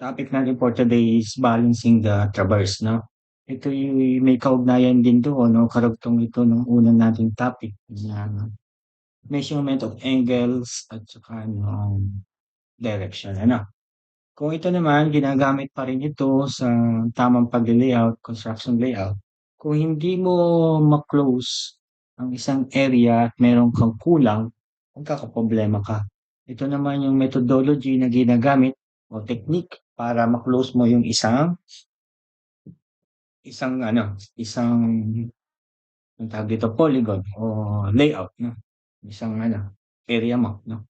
Topic natin for today is balancing the traverse, no? Ito yung may kaugnayan din doon, no? Karugtong ito nung unang nating topic na measurement of angles at saka direction, ano? Kung ito naman, ginagamit pa rin ito sa tamang pag-layout, construction layout. Kung hindi mo ma-close ang isang area at meron kang kulang, magkakaproblema ka. Ito naman yung methodology na ginagamit o technique para ma-close mo yung isang ang tawag dito, polygon o layout, no? Isang area mo, no?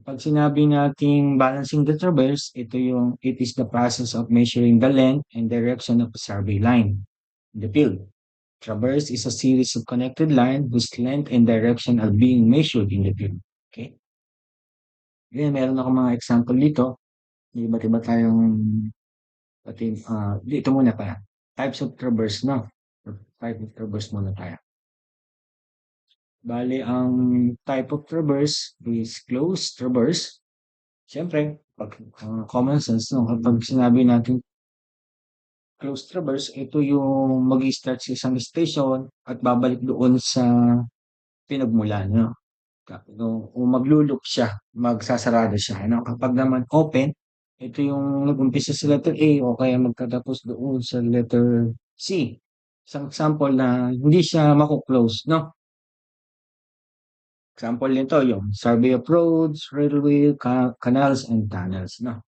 Pag sinabi nating balancing the traverse, it is the process of measuring the length and direction of a survey line in the field. Traverse is a series of connected lines whose length and direction are being measured in the field. Okay? Ngayon, meron ako mga example dito. May iba't iba tayong dito muna pa. Types of traverse, no? Type of traverse muna tayo. Bale, ang type of traverse is closed traverse. Siyempre, common sense, no? Kapag sinabi natin closed traverse, ito yung mag-start sa isang station at babalik doon sa pinagmulan, no? Kung maglo-loop siya, magsasarado siya, ano? Kapag naman open, ito yung nag-umpisa sa letter A o kaya magtatapos doon sa letter C. Isang example na hindi siya mako-close, no? Example nito yung survey of roads, railway, canals, and tunnels, no?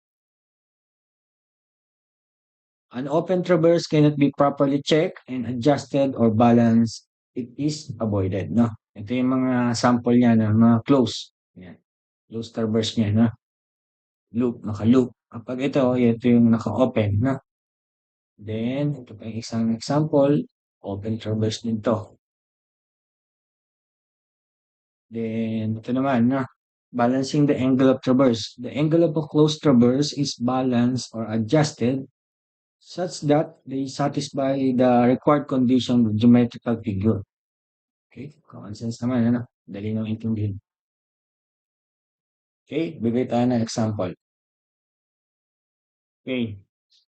An open traverse cannot be properly checked and adjusted or balanced. It is avoided, no? Ito yung mga sample niya na mga close. Yan. Close traverse niya, no? Loop, naka-loop. Kapag ito yung naka-open, no? Then, ito pa yung isang example, open traverse din to. Then, ito naman, no? Balancing the angle of traverse. The angle of a closed traverse is balanced or adjusted such that they satisfy the required condition of geometrical figure. Okay, common sense naman, ano? Dali nang intindihin. Okay, bigay tayo ng example. Okay,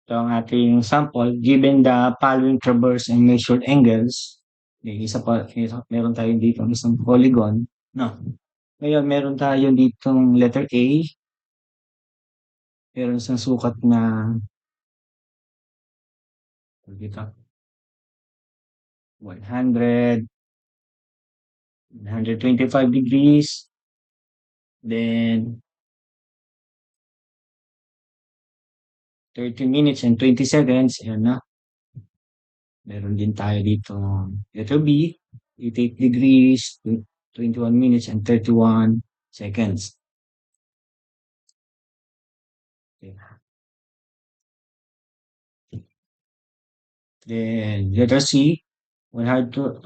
ito ang ating sample. Given the following traverse and measured angles, meron tayo dito isang polygon. No. Ngayon, meron tayo ditong letter A. Meron isang sukat na dito, 100, 125 degrees, then 30 minutes and 20 seconds, ayan na. Meron din tayo dito letter B, 88 degrees, 21 minutes and 31 seconds. Okay. Then letter C, 112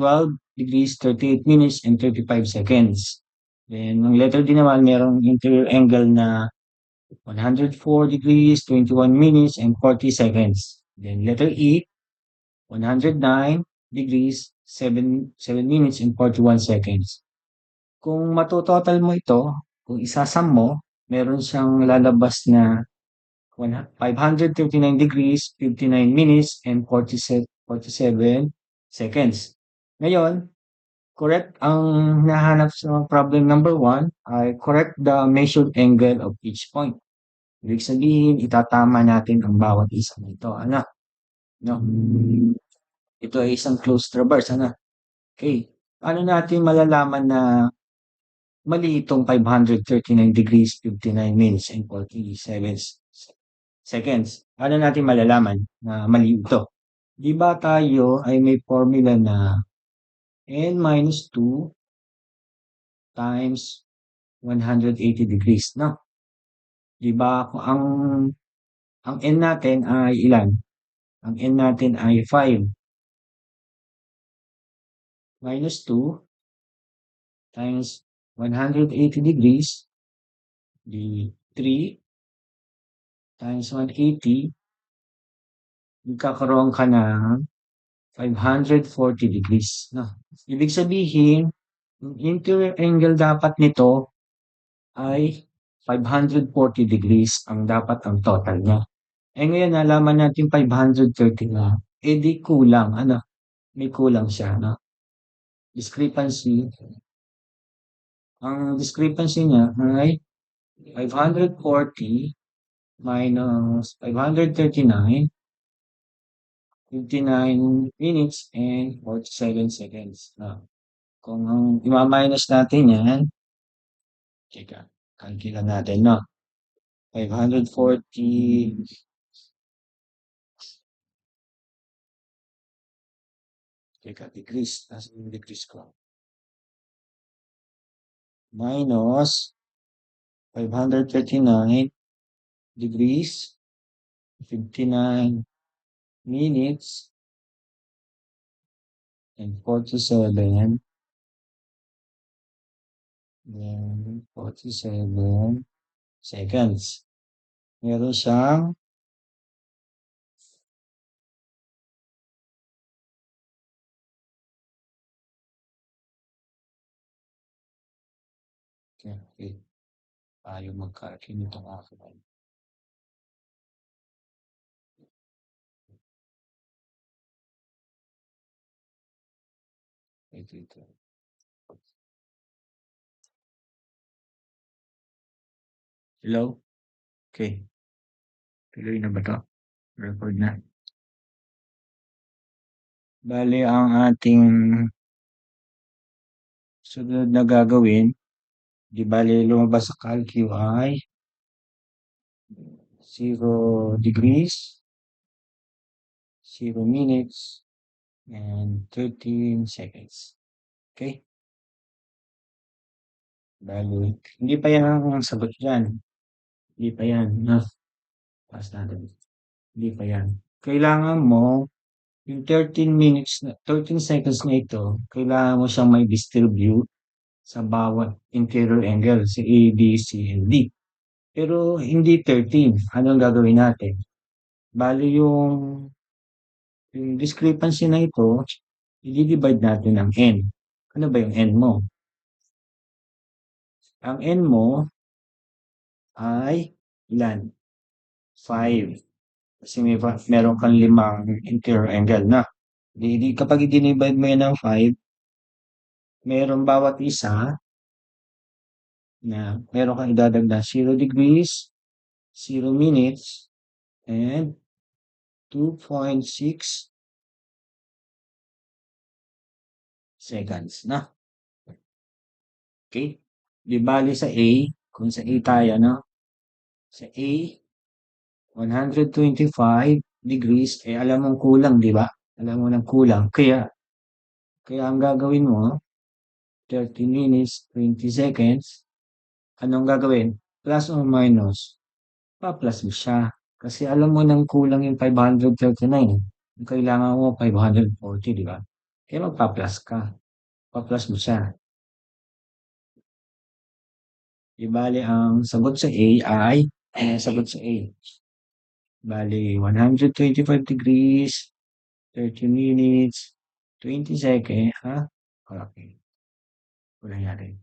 degrees, 38 minutes and 35 seconds. Then ang letter D naman, merong interior angle na 104 degrees, 21 minutes and 40 seconds. Then letter E, 109 degrees, 7 minutes and 41 seconds. Kung matototal mo ito, kung isasam mo, meron siyang lalabas na 539 degrees, 59 minutes, and 47 seconds. Ngayon, correct ang nahanap sa problem number 1 ay correct the measured angle of each point. Ibig sabihin, itatama natin ang bawat isa nito. Ano? No? Ito ay isang closed traverse. Ano? Okay. Paano natin malalaman na mali itong 539 degrees, 59 minutes, and 47 seconds? Paano natin malalaman na mali ito? Di ba tayo ay may formula na n minus 2 times 180 degrees, no? Di ba ang n natin ay ilan? Ang n natin ay 5 minus 2 times 180 degrees, di 3 times 180, magkakaroon ka ng 540 degrees. No? Ibig sabihin, yung interior angle dapat nito ay 540 degrees ang dapat ang total niya. Eh ngayon nalaman natin 530 na, eh di kulang, ano, may kulang siya, no? Discrepancy, ang discrepancy niya ay 540 minus 539, 59 minutes and 47 seconds. No? Kung ang ima-minus natin yan, teka, calculate natin, no? 540, teka, degrees, nasa yung degrees ko, minus 539 degrees, 59 minutes, and 47, then 47 seconds. Meron siyang okay, ayaw mag-calculate nitong akin. Ito. Hello? Okay. Tuloy na ba to? Record na. Bale, ang ating sunod na gagawin, di bale lumabas sa calcu ay 0 degrees, 0 minutes, and 13 seconds. Okay? Bale, hindi pa yan ang sagot dyan. Hindi pa yan. No? Pass natin. Hindi pa yan. Kailangan mo, yung 13 minutes, 13 seconds na ito, kailangan mo siyang may distribute sa bawat interior angle, sa A, B, C, and D. Pero hindi 13. Anong gagawin natin? Bali yung discrepancy na ito, i-divide natin ng n. Ano ba yung n mo? Ang n mo ay ilan? 5. Kasi meron kang 5 interior angle na. Kapag i-divide mo yan ng 5, meron bawat isa na meron kang idadagdag 0 degrees, 0 minutes, and 2.6 seconds na. Okay? Di bali sa A, kung sa A tayo, no? Sa A, 125 degrees, eh alam mong kulang, di ba? Alam mo nang kulang. Kaya ang gagawin mo, 30 minutes, 20 seconds, anong gagawin? Plus or minus? Pa-plus mo siya. Kasi alam mo nang kulang yung 539. Yung kailangan mo 540, di ba? Kaya magpa-plus ka. Pa-plus mo siya. Di bali, ang sagot sa A ay, sagot sa A. Bali, 125 degrees, 30 minutes, 20 seconds, ha? Okay. Wala nangyari.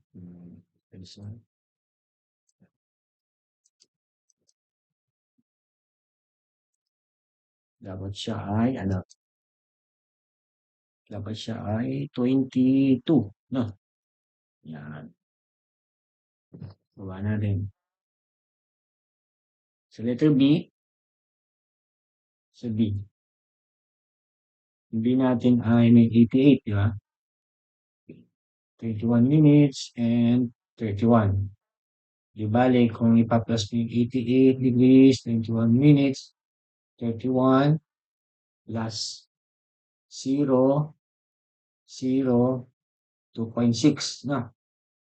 Dapat siya ay, ano? Dapat siya ay 22, no? Yan. Baba natin. Sa letter B, sa B. Yung B natin ay may 88, di ba? 21 minutes and 31. Di bale, kung ipa-plus mo yung 88 degrees, 21 minutes, 31, plus 0, 0, 2.6, na.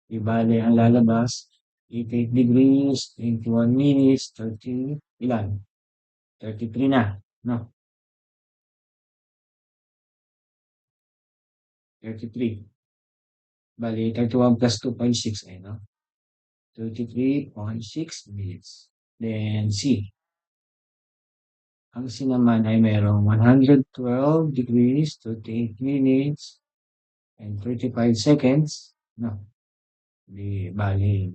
Di bale, ang lalabas, 88 degrees, 21 minutes, 30, ilan? 33 na, no? 33. Bali, 31 plus 2.6, eh, no? 33.6 minutes. Then, C. Ang C naman ay mayroong 112 degrees, 38 minutes, and 35 seconds. No? Di, bali,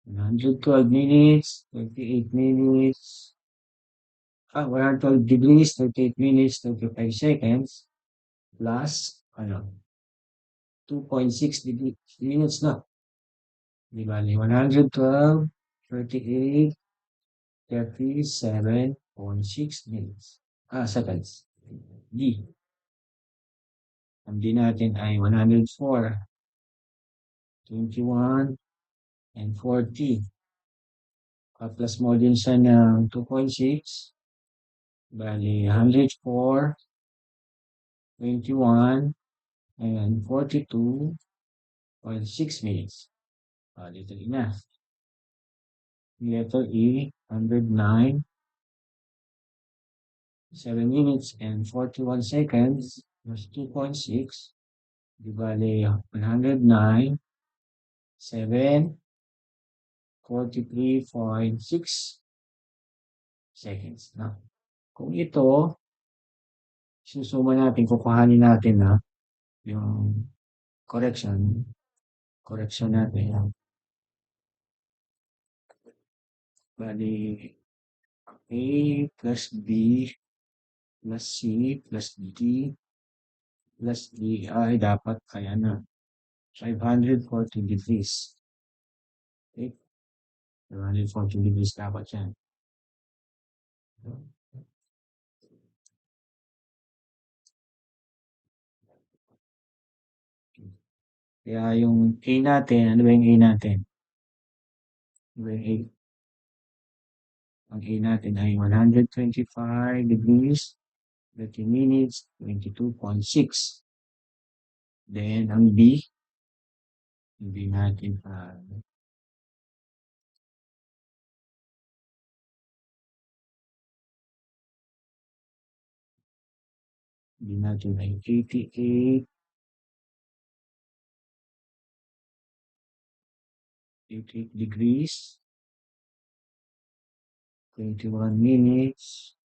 112 minutes, 38 minutes, 112 degrees, 38 minutes, 35 seconds, plus, 2.6 minutes na. Di bali, 112, 38, 37.6 minutes. Seconds. D. Ang D natin ay 104, 21, and 40. Plus mo din siya ng 2.6. Bali, 104, 21, and 42.6 minutes. Dito na. Letter E, 109, 7 minutes and 41 seconds plus 2.6. Di bali, 109, 7, 43.6 seconds. Na. Kung ito, susuma natin, kukuhanin natin na yung correction natin. Bali, A plus B plus C plus D plus D ay dapat kaya na 540 degrees. Okay? 540 degrees dapat yan. Kaya yung A natin, ano ba yung A natin? Ano ba yung A? Ang A natin ay 125 degrees, 30 minutes, 22.6. Then, ang B, hindi natin ay 88 degrees, 21 minutes,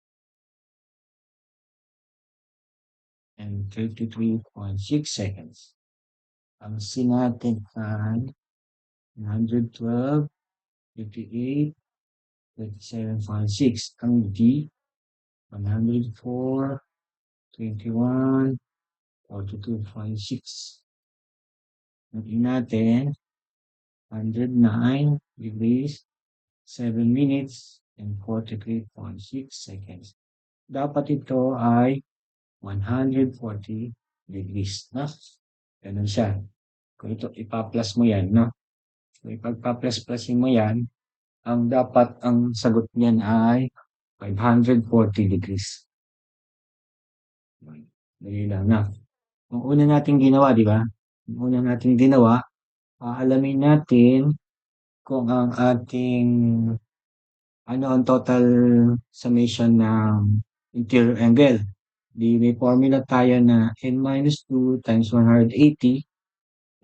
and 33.6 seconds. Ang C natin ay 112, 58, 37.6. Ang D, 104, 21, 42.6. Ang E natin, 109 degrees, 7 minutes, and 43.6 seconds. Dapat ito ay 140 degrees, no? Ganun siya. Kung ito, ipa-plus mo yan, no? So, ipagpa-plus-plusin mo yan, ang dapat, ang sagot niyan ay 540 degrees. Dali lang na. Ang una nating ginawa, di ba? Ang una nating ginawa, alamin natin kung ang ating ano ang total summation ng interior angle. Di may formula tayo na n-2 times 180.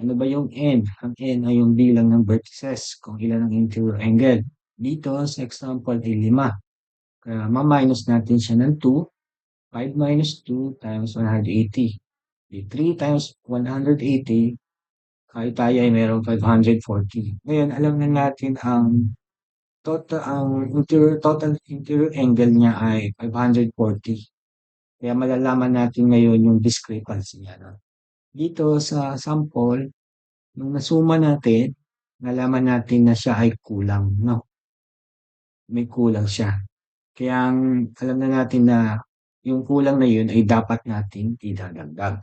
Ano ba yung n? Ang n ay yung bilang ng vertices kung ilan ang interior angle. Dito sa example ay 5. Kaya ma-minus natin siya ng 2. 5 minus 2 times 180. Di 3 times 180, kahit tayo ay mayroong 540. Ngayon, alam na natin ang total interior angle niya ay 540. Kaya malalaman natin ngayon yung discrepancy niya. No? Dito sa sample, nung nasuma natin, nalaman natin na siya ay kulang. No? May kulang siya. Kaya alam na natin na yung kulang na yun ay dapat nating idadagdag.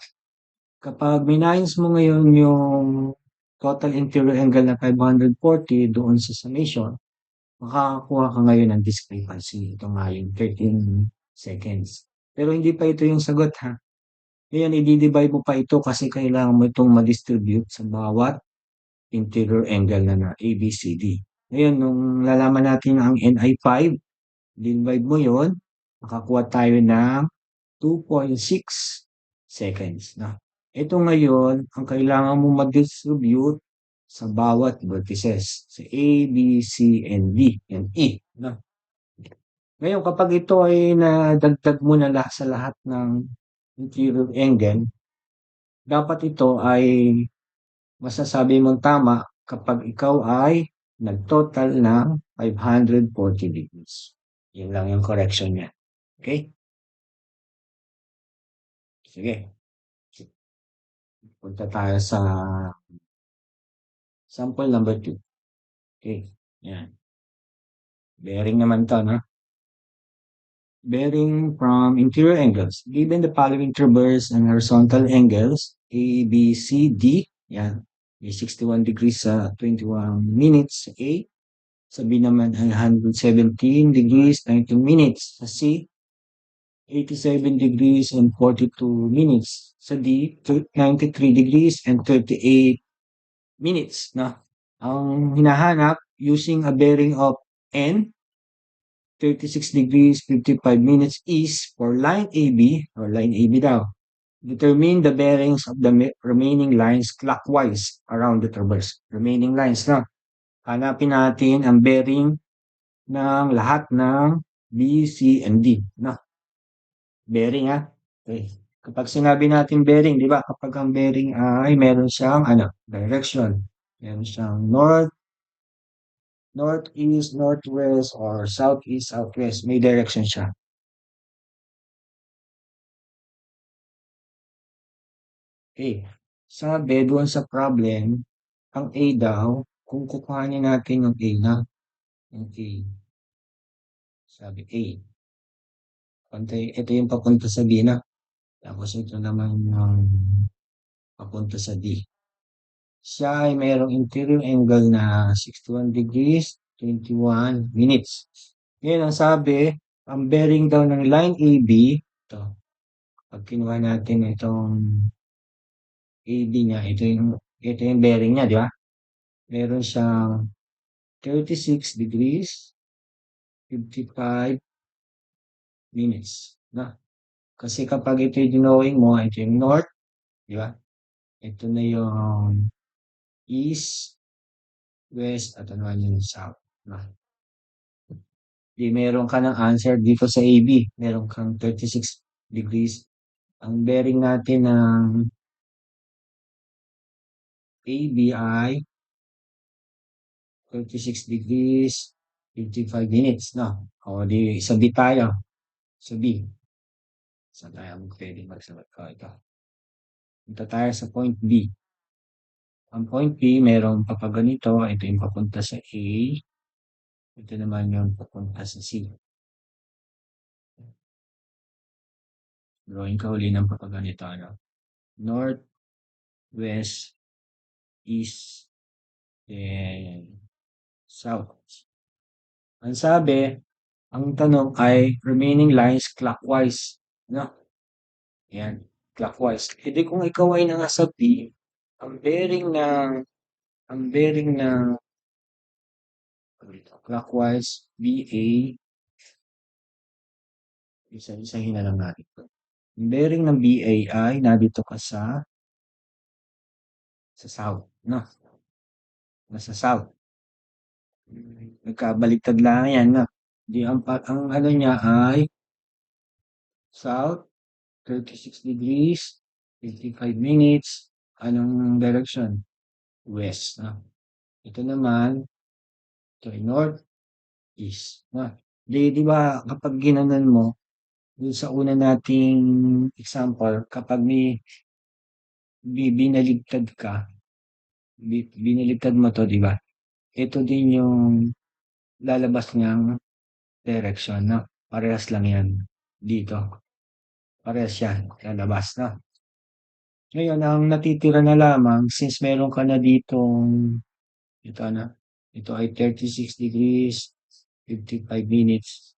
Kapag minayos mo ngayon yung total interior angle na 540 doon sa summation, makakakuha ka ngayon ng discrepancy. Ito nga yung 13 seconds. Pero hindi pa ito yung sagot ha. Ngayon, i-divide mo pa ito kasi kailangan mo itong ma-distribute sa bawat interior angle na ABCD. Ngayon, nung lalaman natin ang N ay 5, divide mo yon, makakuha tayo ng 2.6 seconds. Na. Ito ngayon, ang kailangan mo mag-distribute sa bawat vertices. Sa A, B, C, and D, and E. Na. Ngayon, kapag ito ay nadagdag mo na sa lahat ng interior angle, dapat ito ay masasabi mong tama kapag ikaw ay Nag-total ng 540 degrees. Yun lang yung correction niya. Okay? Sige. Punta tayo sa sample number 2. Okay. Yan. Bearing naman to, no? Bearing from interior angles. Given the following transverse and horizontal angles, A, B, C, D. Yan. May 61 degrees sa 21 minutes sa A. Sabi naman ay 117 degrees, 19 minutes sa C. 87 degrees and 42 minutes sa D. 93 degrees and 38 minutes. Na ang hinahanap using a bearing of N, 36 degrees 55 minutes is for line AB, or line AB daw. Determine the bearings of the remaining lines clockwise around the traverse. Remaining lines na. Hanapin natin ang bearing ng lahat ng B, C, and D. Na, bearing ha. Okay. Kapag sinabi natin bearing, di ba? Kapag ang bearing ay meron siyang direction. Meron siyang north, northeast, northwest, or southeast, southwest. May direction siya. Okay. Sabi doon sa problem, ang A daw, kung kukuhanin natin yung A na, yung A, sabi A, ito yung papunta sa B na, tapos ito naman yung papunta sa D. Siya ay mayroong interior angle na 61 degrees, 21 minutes. Ngayon, ang sabi, ang bearing daw ng line AB, ito, pag kinuha natin itong AB niya, ito yung bearing niya, di ba? Meron siyang 36 degrees, 55 minutes. Na? Kasi kapag ito yung drawing mo, ito yung north, di ba? Ito na yung east, west, at ano yung south. Na? Di meron ka ng answer dito sa AB. Meron kang 36 degrees. Ang bearing natin ng AB ay 36 degrees, 55 minutes. No? O di, sa B tayo. Sa B. Saan tayo pwede magsagot ko ito? Punta tayo sa point B. Ang point B, merong papaganito. Ito yung papunta sa A. Ito naman yung papunta sa C. Drawing ka uli ng papaganito. Ano? North, west, east, then south. Ang sabi, ang tanong ay remaining lines clockwise. No? Yan, clockwise. Hindi kung ikaw ay nasa B, ang bearing ng clockwise BA, isa-isahin na lang natin. Ang bearing ng BA ay nandito ka sa south. No? Nasa south. Nagkabaliktad lang yan. No? Di ang ano niya ay south, 36 degrees, 55 minutes. Anong direction? West. No? Ito naman, ito ay north, east. No? Di ba kapag ginanon mo, dun sa una nating example, kapag may binaligtad ka, binaligtad mo to, di ba? Ito din yung lalabas niyang direction, no? Parehas lang yan dito. Parehas yan, lalabas na. Ngayon, ang natitira na lamang, since meron ka na ditong, ito na, ito ay 36 degrees, 55 minutes,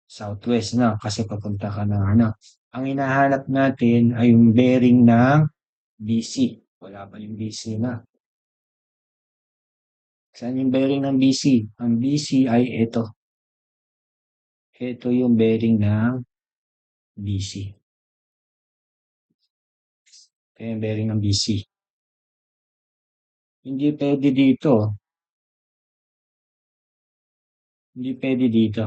southwest na, kasi papunta ka na, ano. Ang hinahanap natin ay yung bearing ng BC. Wala pa yung BC na. Saan yung bearing ng BC? Ang BC ay ito. Ito yung bearing ng BC. Ito yung bearing ng BC. Hindi pwede dito. Hindi pwede dito.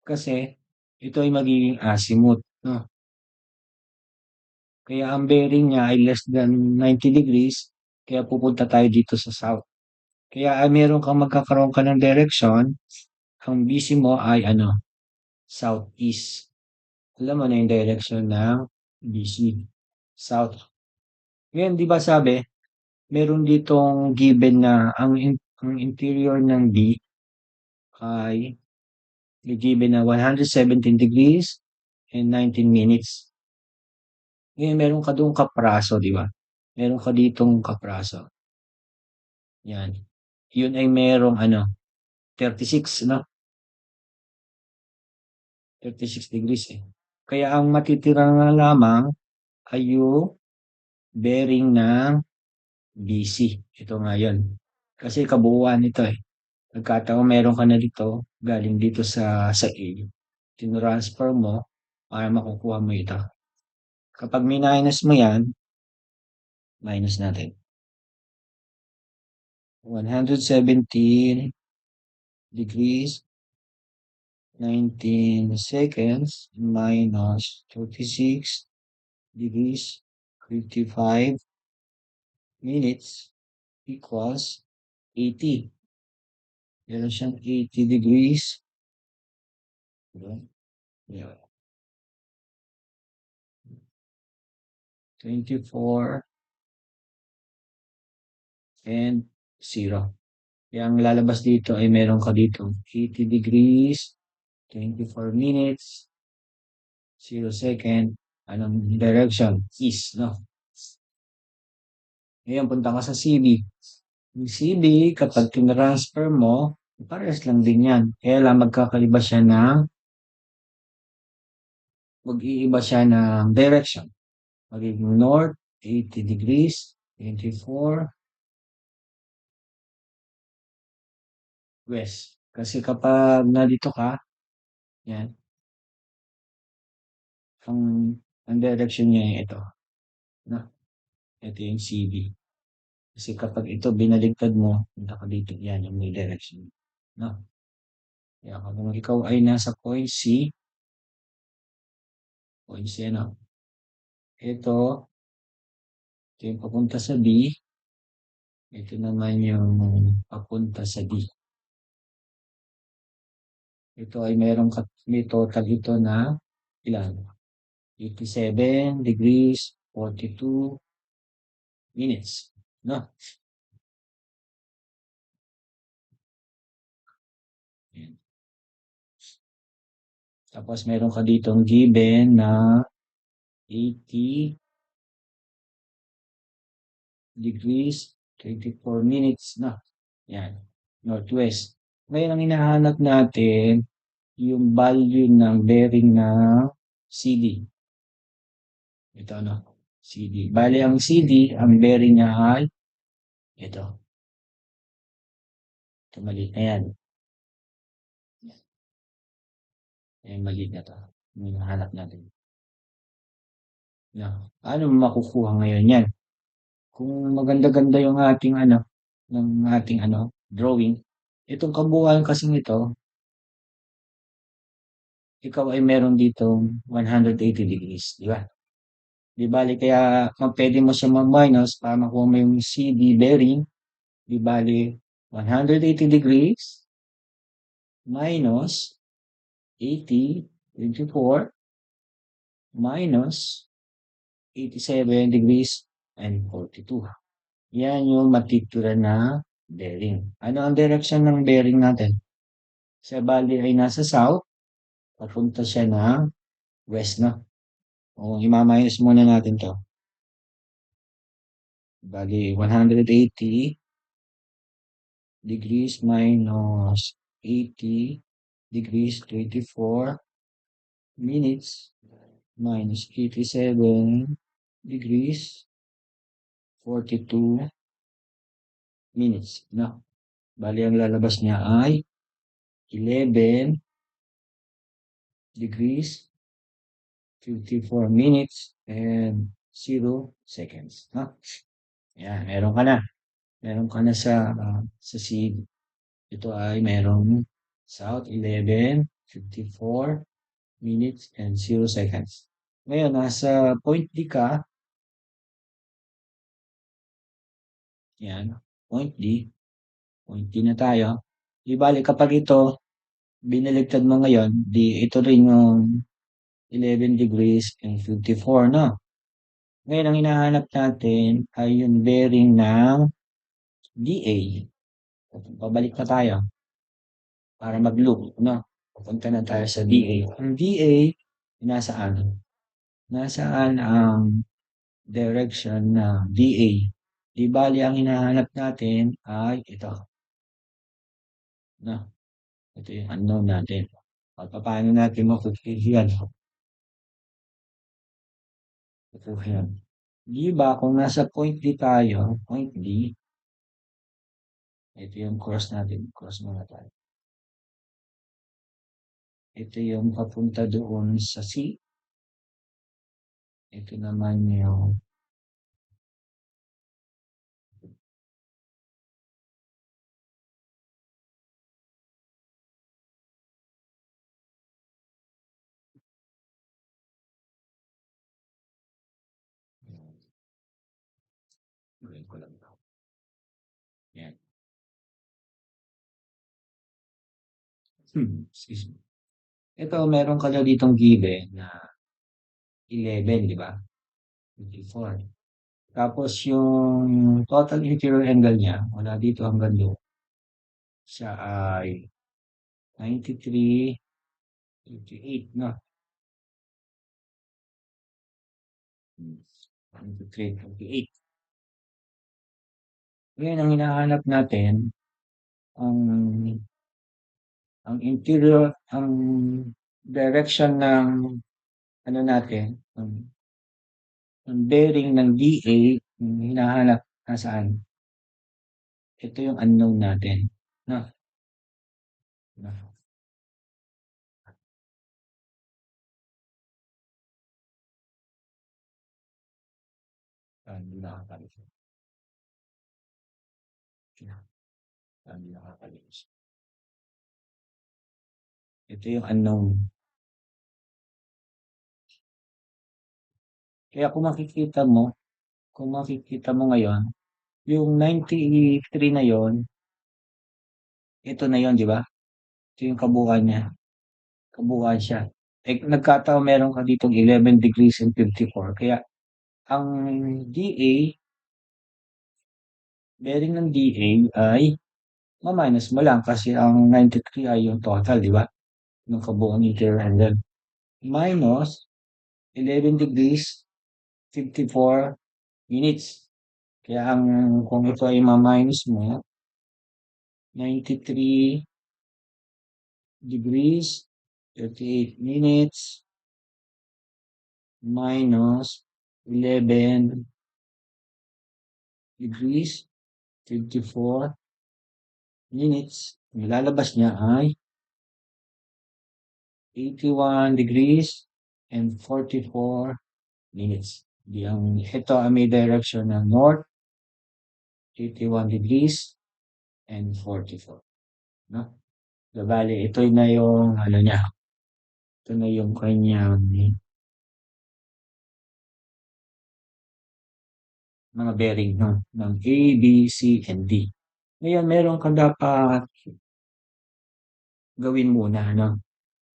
Kasi ito ay magiging azimuth. No? Kaya ang bearing niya ay less than 90 degrees. Kaya pupunta tayo dito sa south. Kaya meron kang magkakaroon ka ng direksyon, ang BC mo ay ano, southeast. Alam mo na yung direction ng BC, south. Ngayon, di ba sabi, meron ditong given na ang interior ng B ay may given na 117 degrees and 19 minutes. Ngayon, meron ka doong kapraso, di ba? Meron ka ditong kapraso. Yan. Yun ay merong ano, 36, no? 36 degrees eh. Kaya ang matitira na lamang ay yung bearing ng BC. Ito nga yun. Kasi kabuuan nito eh. Nagkataon meron ka na dito, galing dito sa A. Tinransfer mo para makukuha mo ito. Kapag minus mo yan, minus natin. 117 degrees 19 seconds minus 36 degrees 55 minutes equals 80. Meron siyang 80 degrees. Yeah. 24 and 0. Yang lalabas dito ay meron ka dito 80 degrees, 24 minutes, 0 second. Anong direction? East, no? Ngayon, punta ka sa CB. Yung CB, kapag tinransfer mo, parehas lang din yan. Kaya lang mag-iiba siya ng direction. Magiging north, 80 degrees, 24, west. Kasi kapag nandito ka, yan, ang, ang direction niya ay ito. No? Ito yung CB. Kasi kapag ito binaligtad mo, punta ka dito, yan yung may direction. No? Kaya kung ikaw ay nasa point C, ano, ito yung papunta sa B, ito naman yung papunta sa D. Ito ay may total ito na ilan? 87 degrees, 42 minutes. No? Yan. Tapos meron ka ditong given na 80 degrees, 24 minutes na. Yan. Northwest. Ngayon ang hinahanap natin, yung value ng bearing ng CD. Ito ano? CD. Bali ang CD, ang bearing niya ay ito. Ito maliit na yan. Yan maliit na to. Yung hinahanap natin. Yan. Paano makukuha ngayon yan? Kung maganda-ganda yung ating ano, ng ating ano, drawing, itong kabuuan kasing ito, ikaw ay meron ditong 180 degrees, di ba? Di bali kaya kung pwede mo siya mag-minus para makuha mo yung CD bearing, di bali 180 degrees minus 80 24 minus 87 degrees and 42. Yan yung matitira na bearing. Ano ang direction ng bearing natin? Sa bali ay nasa south, papunta siya ng west na. O, i-minus muna natin to. Bali, 180 degrees minus 80 degrees 24 minutes minus 87 degrees 42 minutes. No? Bali, ang lalabas niya ay 11 degrees 54 minutes and 0 seconds. No? Yan, meron ka na. Meron ka na sa seed. Ito ay merong south 11, 54 minutes and 0 seconds. Ngayon, nasa point D ka. Yan, point D. Point D na tayo. Di bali kapag ito, binaligtad mo ngayon, di ito rin yung 11 degrees and 54, no? Ngayon, ang hinahanap natin ay yung bearing ng DA. Pabalik na tayo para mag-loop, no? Pupunta na tayo sa DA. Ang DA, nasaan? Nasaan ang direction ng DA? Di bali, ang hinahanap natin ay ito, no? Ito yung unknown natin. At paano natin makukuha yan? Makukuha yan. Di ba, kung nasa point D tayo, point D, ito yung cross natin. Cross muna tayo. Ito yung papunta doon sa C. Ito naman yung gawin ko lang ito. Yan. Excuse me. Ito, meron ka na ditong given na 11, di ba? 54. Tapos yung total interior angle niya, mula dito hanggang doon, siya ay 93, 58, no? 93, 58. Ngayon, ang hinahanap natin, ang ang direction ng ano natin, ang bearing ng DA, yung hinahanap nasaan? Ito yung unknown natin. No? No. Hindi nakakalis. Hindi nakakalis. Ito yung unknown. Kaya kung makikita mo ngayon, yung 93 na yon, ito na yon, di ba? Ito yung kabuuan niya. Kabuuan siya. Eh, nagkataon meron ka ditong 11 degrees and 54. Kaya, ang DA, bearing ng DA ay ma-minus mo lang kasi ang 93 ay yung total, di ba? Yung kabuuan interior angle. Minus 11 degrees, 54 minutes. Kaya kung ito ay ma-minus mo, 93 degrees, 38 minutes, minus 11 degrees, 54 minutes. Ang lalabas niya ay 81 degrees and 44 minutes. Ito ay may direction ng north, 81 degrees and 44. No? So, bali, ito na yung, ano niya, ito na yung kanyang mga bearing, no? Ng A, B, C, and D. Ngayon, meron ka dapat gawin muna, no?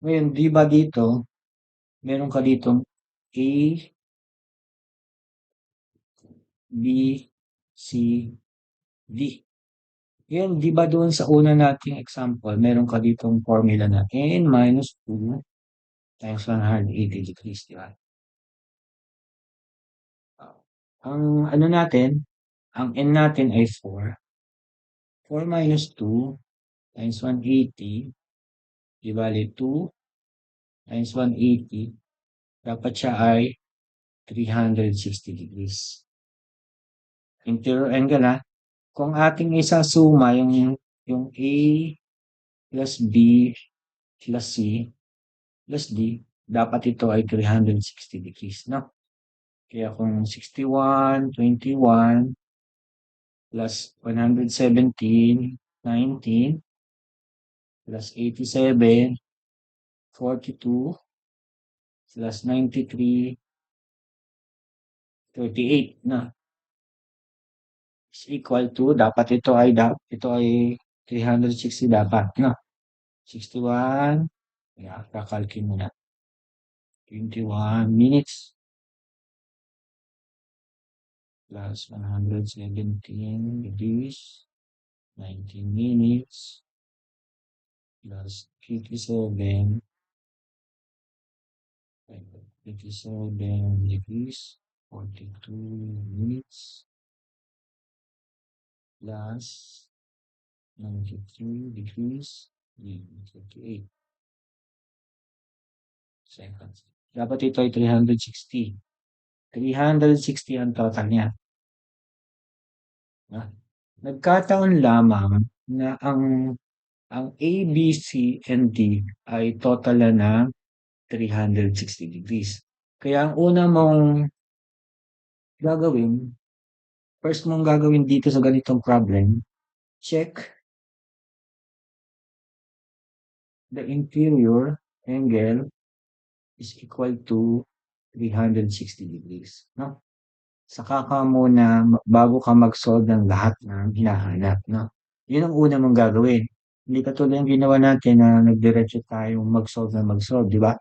Ngayon, di ba dito, meron ka ditong A, B, C, D. Ngayon, di ba doon sa una nating example, meron ka ditong formula na n minus 2 times 180 degrees, di ba? Ang ano natin, ang n natin ay 4. 4 minus 2 times 180, di bali 2 times 180, dapat siya ay 360 degrees. Interior angle, ha? Kung ating isasuma yung A plus B plus C plus D, dapat ito ay 360 degrees, no? Kaya kung 61, 21 plus 117, 19 plus 87, 42 plus 93, 38 na. is equal to, dapat ito ay 360 dapat, no? 61, yeah, kakalkin mo na. 21 minutes plus 117 degrees, 19 minutes plus 57 degrees, 42 minutes plus 93 degrees, 38 seconds. Dapat ito ay 360. 360 ang total niya. No? Nagkataon lamang na ang A, B, C, and D ay total na 360 degrees. Kaya ang una mong gagawin, first mong gagawin dito sa ganitong problem, check the interior angle is equal to 360 degrees. No? Saka ka muna, bago ka mag-solve ng lahat ng hinahanap. No? Yun ang una mong gagawin. Hindi katulad yung ginawa natin na nagdiretso tayong mag-solve, di ba?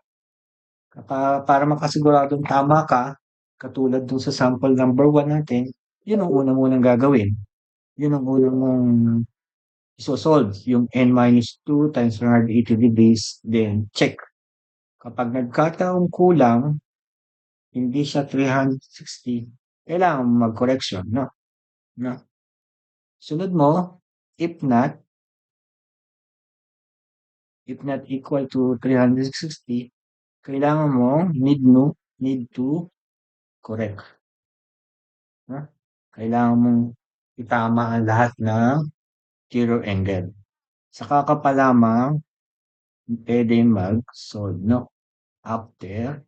Para makasiguradong tama ka, katulad dun sa sample number 1 natin, yun ang una munang gagawin. Yun ang una mong isosolve, yung n-2 times 180 degrees, then check. Kapag nagkataong kulang, hindi siya 360, kailangan mo mag-correction, no? No? Sunod mo, if not, equal to 360, kailangan mo, need to correct. No? Kailangan mong itama ang lahat ng zero angle. Saka ka pa lamang pwede mag-solve, no? After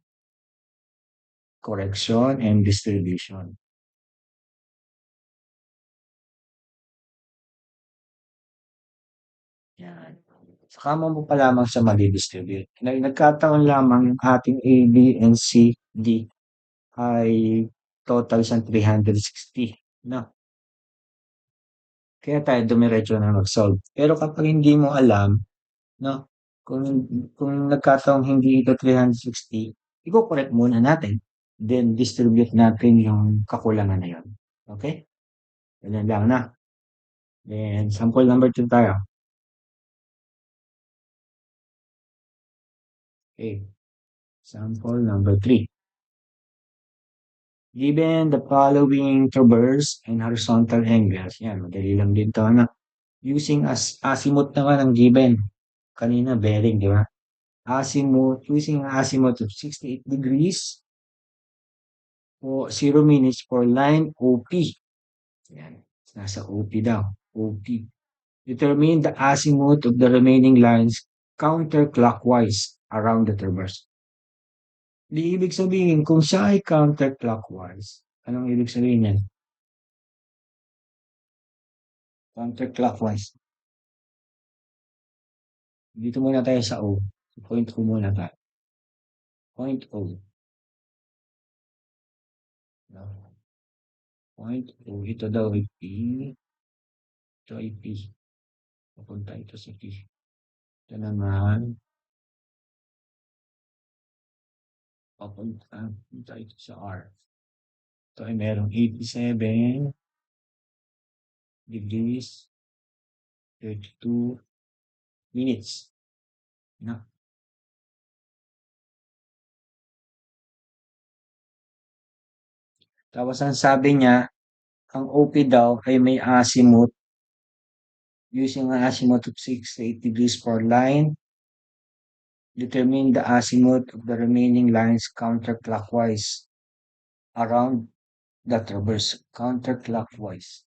correction and distribution. Yan. Saka mo pa lamang siya madi-distribute. Nagkataon lamang yung ating A, B, and C, D ay total siyang 360. No? Kaya tayo dumiretso na mag-solve. Pero kapag hindi mo alam, no? Kung, kung nagkataong hindi ito 360, i-correct muna natin. Then distribute natin yung kakulangan na yun. Okay? Ganyan lang na. Then sample number 2 tayo. Okay. Sample number 3. Given the following transverse and horizontal angles, yan, madali lang din to, na using azimuth naman ang given. Kanina, bearing, di ba? Azimuth, using azimuth of 68 degrees o 0 minutes for line OP. Yan, nasa OP daw. OP. Determine the azimuth of the remaining lines counterclockwise around the transverse. Di ibig sabihin, kung siya ay counterclockwise, anong ibig sabihin yan? Counterclockwise. Dito muna tayo sa O. Point O muna tayo. Point O. No? Point O. Ito daw ay P. Ito ay P. Papunta ito sa P. Ito naman. Papunta ito sa R. Ito ay merong 87 degrees 32 minutes. No? Tapos ang sabi niya, ang OP daw ay may azimuth using an azimuth of 68 degrees per line. Determine the azimuth of the remaining lines counterclockwise around the traverse. Counterclockwise.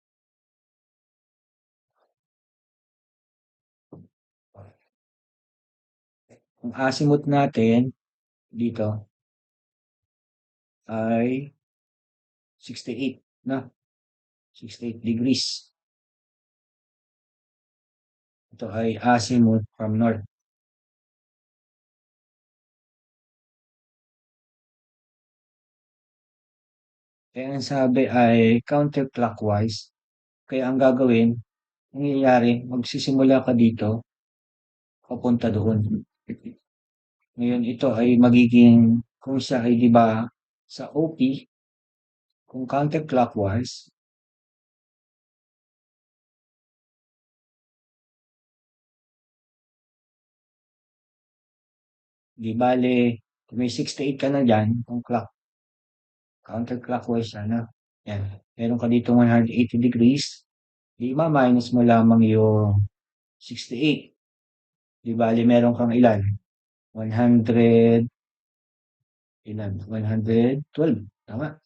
Ang azimuth natin dito ay 68, na? 68 degrees. Ito ay azimuth from north. Kaya ang sabi ay counterclockwise. Kaya ang gagawin, nangyayari, magsisimula ka dito, papunta doon. Ngayon, ito ay magiging, kung siya ay di ba sa OP, kung counterclockwise, di bale, kung may 68 ka na dyan, kung counterclockwise siya na, yan, meron ka dito 180 degrees, di ma-minus mo lamang yung 68. Di bale, meron kang ilan? 100, ilan? 112. Tama.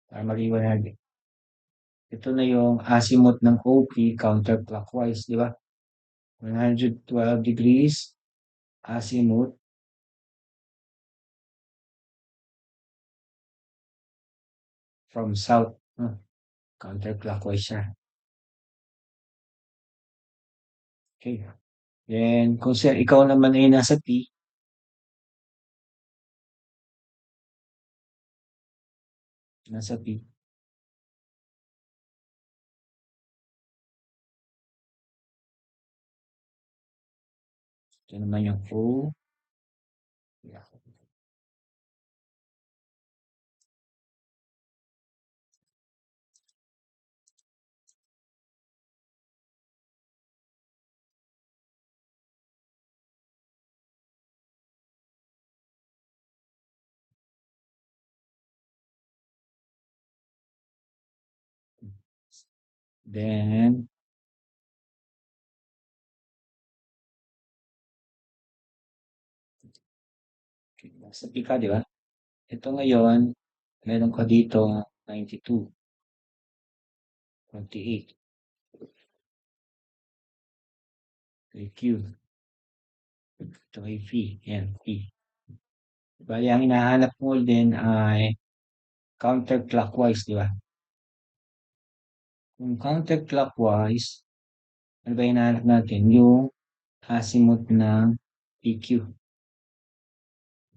Para maging 100. Ito na yung azimuth ng OP counterclockwise, di ba? 112 degrees azimuth from south. Counterclockwise siya. Okay. Then, kung siya, ikaw naman ay nasa P, nasa P, ito naman yung O. Yeah. Then, okay, nasa P ka, di ba? Ito ngayon, meron ka dito 92, 28, kay Q, ito kay P, yan, P. Bali, ang hinahanap mo din ay counterclockwise, di ba? Kung counterclockwise, ano ba hinahanap natin? Yung azimuth ng PQ.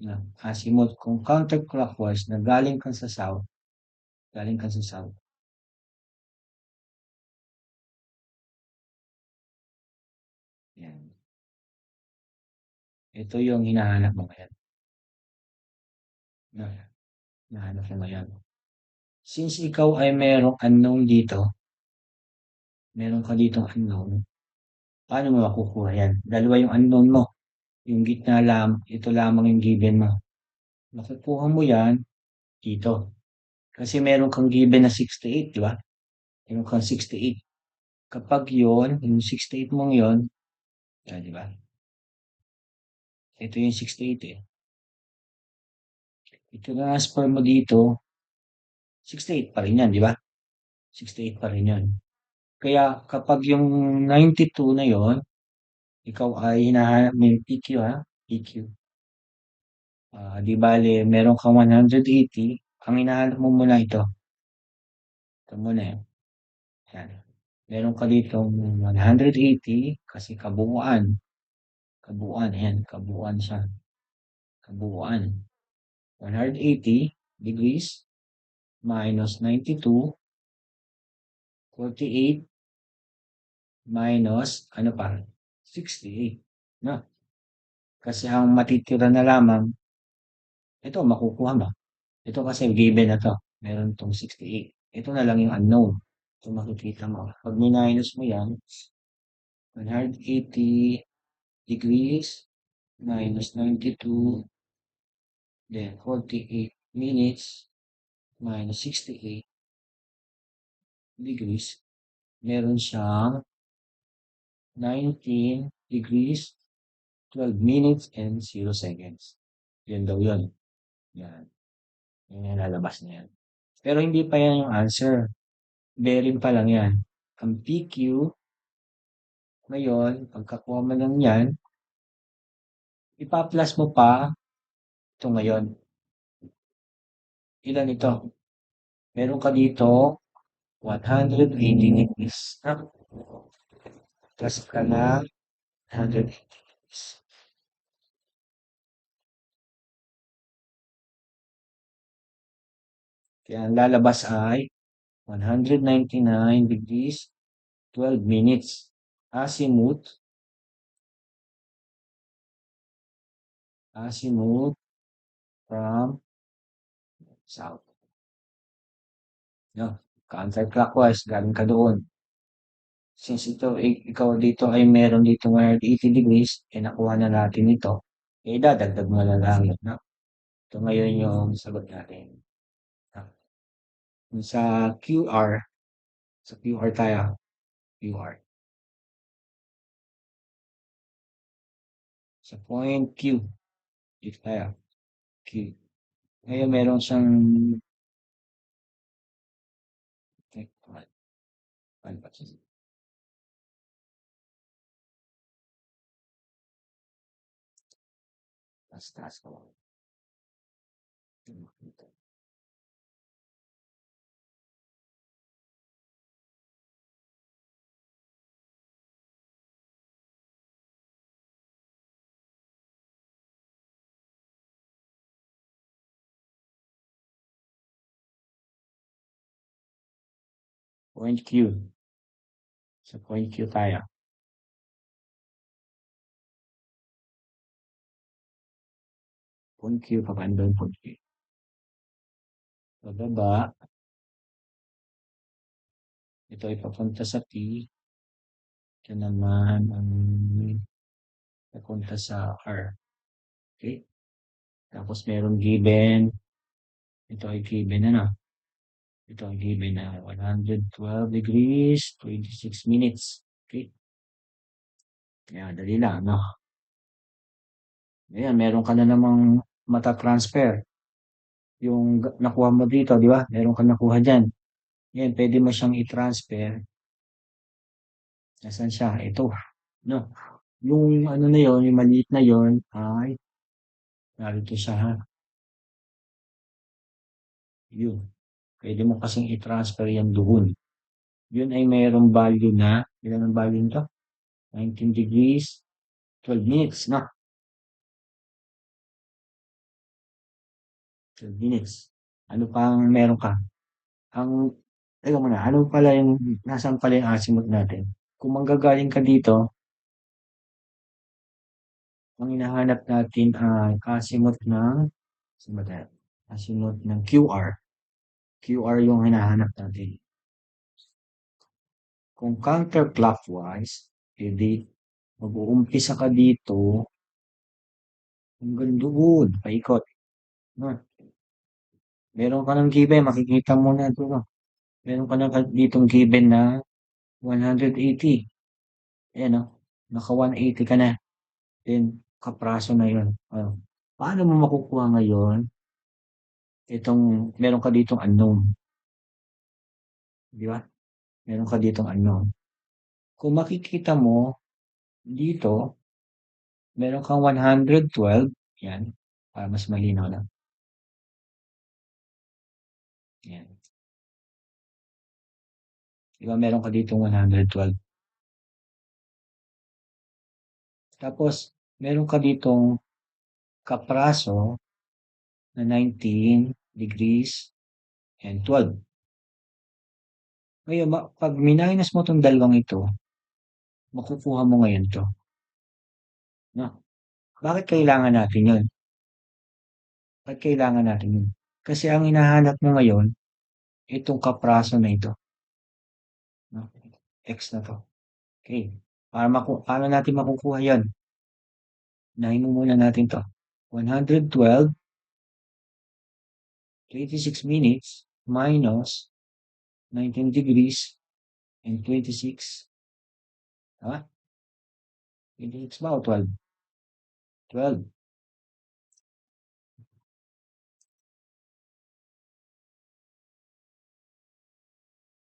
Yan, azimuth. Kung counterclockwise, na galing kang sa south. Yan. Ito yung hinahanap mo ngayon. Na, hinahanap mo ngayon. Since ikaw ay merong unknown dito, meron ka ditong unknown, paano mo makukuha yan? Dalawa yung unknown mo. Yung gitna lang, ito lamang yung given mo. Makukuha mo yan dito. Kasi meron kang given na 68, di ba? Meron kang 68. Kapag yon, yung 68 mong yon, yan, di ba? Ito yung 68 eh. Ito na transfer mo dito, 68 pa rin yan, di ba? 68 pa rin yan. Kaya kapag yung 92 na yon, ikaw ay hinahanap mo yung PQ ha? PQ. Di bale, meron kang 180, ang hinahanap mo muna ito. Ito muna yan. Yan. Meron ka dito 180 kasi kabuuan. Kabuuan, ayan, kabuuan siya. Kabuuan. 180 degrees minus 92, 48 minus, ano pa? 68. No? Kasi ang matitira na lamang, ito makukuha mo. Ito kasi given na to. Meron tong 68. Ito na lang yung unknown. Ito makikita mo. Pag minus mo yan, 180 degrees minus 92, then 48 minutes minus 68 degrees. Meron siyang 19 degrees, 12 minutes, and 0 seconds. Yan daw yun. Yan. Yan yung lalabas na yan. Pero hindi pa yan yung answer. Bearing pa lang yan. Ang PQ, ngayon, pagkakuha mo lang yan, ipa-plus mo pa ito ngayon. Ilan ito? Meron ka dito 180 degrees. Plus ka na 180 degrees. Kaya ang lalabas ay 199 degrees, 12 minutes. Azimuth from south. No, counterclockwise, galing ka doon. Since ikaw dito ay meron dito 180 degrees, nakuha na natin ito. Dadagdag mo na lang yun, no? Ito ngayon yung sagot natin. No? Sa QR, sa QR tayo. QR. Sa point Q, dito tayo. Q. Ngayon meron siyang ano ba ito? Taas ko. Point Q. Sa point Q tayo. Point Q, paano ba yung point Q? Bababa. Ito ay papunta sa T. Ito naman ang papunta sa R. Okay? Tapos merong given. Ito ay given ano? Ito ay given na 112 degrees, 26 minutes. Okay? Kaya dali lang, no? Ayan, meron ka na namang mata-transfer. Yung nakuha mo dito, di ba? Meron ka nakuha dyan. Yan, pwede mo siyang i-transfer. Nasaan siya? Ito. No? Yung ano na yon, yung maliit na yon ay narito siya ha. Yun. Pwede mo kasing i-transfer yan doon. Yun ay mayroong value na, ilan ang value nito? 19 degrees, 12 minutes, no? 12 minutes. Ano pang meron ka? Ang, teka muna, ano pala yung, nasaan pala yung azimuth natin? Kung manggagaling ka dito, ang hinahanap natin ay azimuth ng, saan ba tayo? Azimuth ng QR. QR yung hinahanap natin. Kung counterclockwise, edi mag-uumpisa ka dito hanggang doon, paikot. No? Meron ka ng given, makikita mo na ito. No? Meron ka na ditong given na 180. Ayan, no? Naka 180 ka na. Then, kapraso na yun. Paano mo makukuha ngayon itong, meron ka ditong unknown. Di ba? Meron ka ditong unknown. Kung makikita mo, dito, meron kang 112. Yan. Para mas malinaw lang. Yan. Di ba meron ka ditong 112. Tapos, meron ka ditong kapraso na 19 degrees and 12. Ngayon, pag minus mo itong dalawang ito, makukuha mo ngayon to. No? Bakit kailangan natin yun? Bakit kailangan natin yun? Kasi ang hinahanap mo ngayon, itong kapraso na ito. No? X na to. Okay. Paano natin makukuha yan? Unahin mo muna natin to. 112, 26 minutes minus 19 degrees and 26. Ha? 26 ba o 12? 12.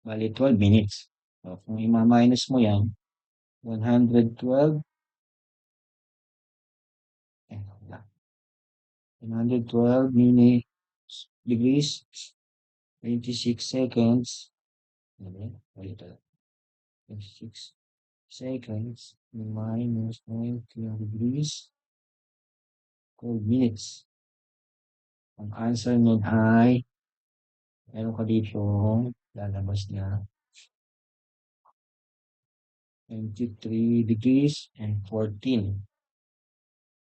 Bali, 12 minutes. So, kung i-minus mo yan, 112, 112 minutes, degrees, 26 seconds. Ulit, 26 seconds minus 19 degrees, 12 minutes. Ang answer nun ay, meron ka dito lalabas niya 23 degrees and 14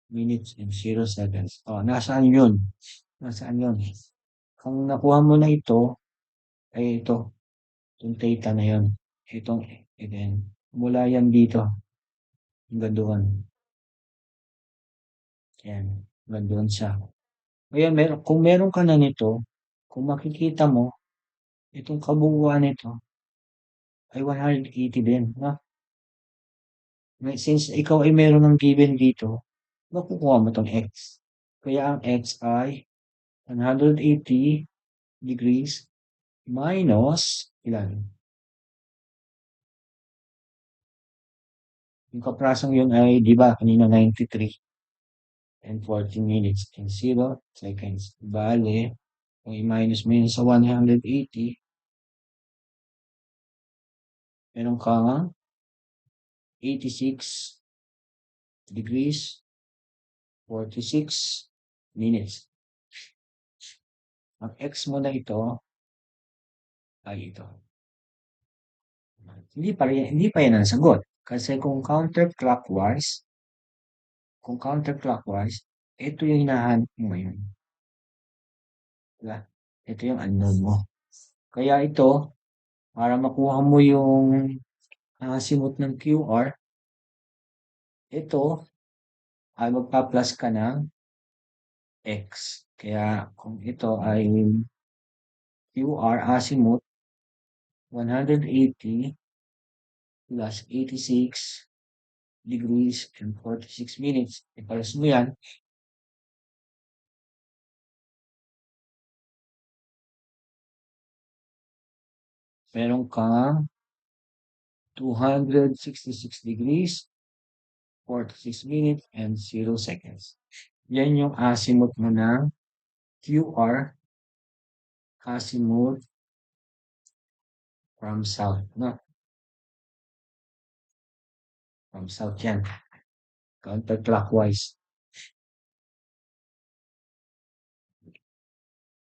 minutes and 0 seconds. Oh, nasaan yun? Nasaan yun? Kung nakuha mo na ito, ay ito, itong theta na yun. Itong, again, mula yan dito, hanggang doon. Yan, hanggang doon siya. Ngayon, kung meron ka na nito, kung makikita mo, itong kabuuan nito ay 180 din. No? Since ikaw ay meron ng given dito, makukuha mo itong x. Kaya ang x ay 180 degrees minus ilan? Yung kaprasong yun ay, di ba, kanina 93 and 14 minutes and 0 seconds. Bale, kung i-minus mo yun sa 180, meron kang 86 degrees 46 minutes. Ang x mo na ito ay ito. Hindi pa yan ang sagot. Kasi kung counterclockwise, ito yung hinahanap mo ngayon. Diba? Ito yung unknown mo. Kaya ito, para makuha mo yung azimuth ng QR, ito ay magpa-plus ka ng x. Kaya kung ito ay QR azimuth 180 plus 86 degrees and 46 minutes. Ipares mo yan. Meron kang 266 degrees, 46 minutes, and 0 seconds. Yan yung azimuth mo ng QR, azimuth from south. No? From south yan. Counterclockwise.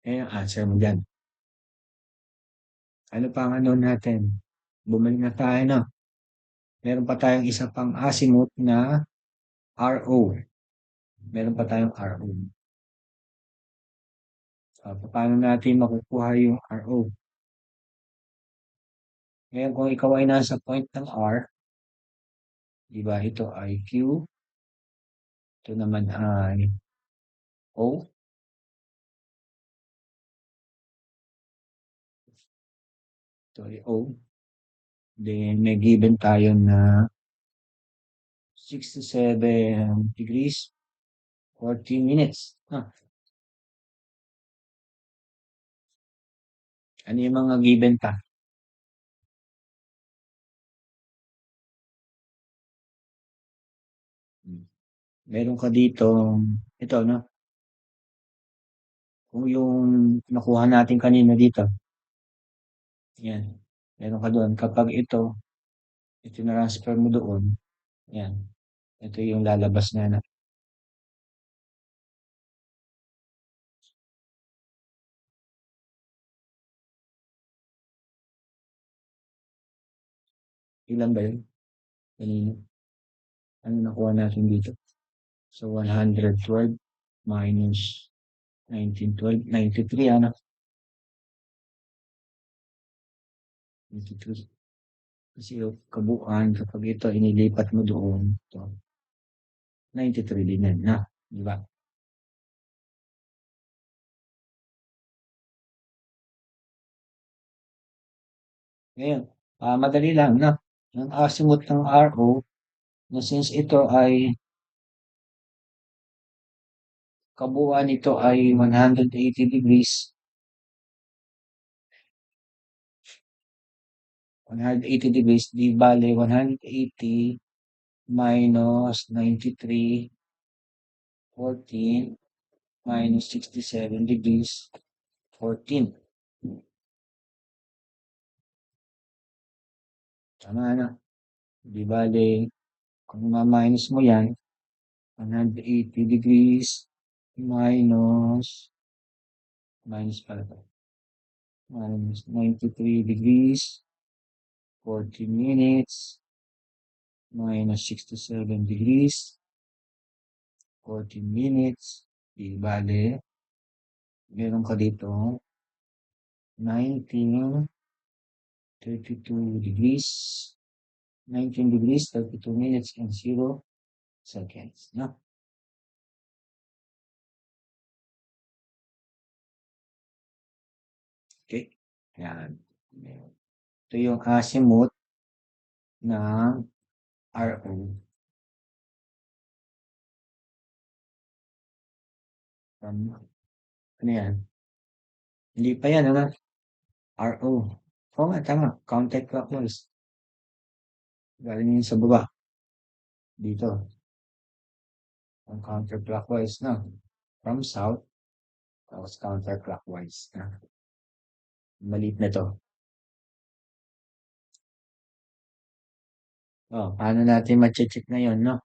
Yan yung answer mo dyan. Ano pa ang ano natin? Bumalik na tayo, no? Meron pa tayong isa pang azimuth na RO. Meron pa tayong RO. Paano natin makukuha yung RO? Ngayon, kung ikaw ay nasa point ng R, di ba, ito ay Q, ito naman ay O, ito ay O, then may given tayo na 67 degrees, 14 minutes. Ano yung mga given pa? Meron ka dito, ito, no? Kung yung nakuha natin kanina dito, yan, meron ka doon. Kapag ito transfer mo doon, yan, ito yung lalabas na. Ilan ba yun? Kanina. Ano nakuha natin dito? So, 112 minus 1912, 93, ano? 93. Kasi yung kabuuan, kapag ito inilipat mo doon, ito, 93 din yan, na? Di ba? Ngayon, madali lang, na? Ang azimuth ng RO, na since ito ay kabuuan nito ay 180 degrees, 180 degrees, di bale 180 minus 93, 14, minus 67 degrees, 14. Tama na. Di bale, kung ma-minus mo yan, 180 degrees minus pala to. minus 93 degrees, 14 minutes, minus 67 degrees, 14 minutes, di bale, meron ka dito 19, 32 degrees, 19 degrees, 32 minutes, and 0 seconds. No? Okay? Yan. Ito yung azimuth ng RO. Ano yan? Hindi pa yan, ano? RO. Oo nga, tama. Counterclockwise. Galing yun sa baba. Dito. Ang counterclockwise na. From south, tapos counterclockwise na. Maliit na to. Oh, paano natin ma-check ngayon, no?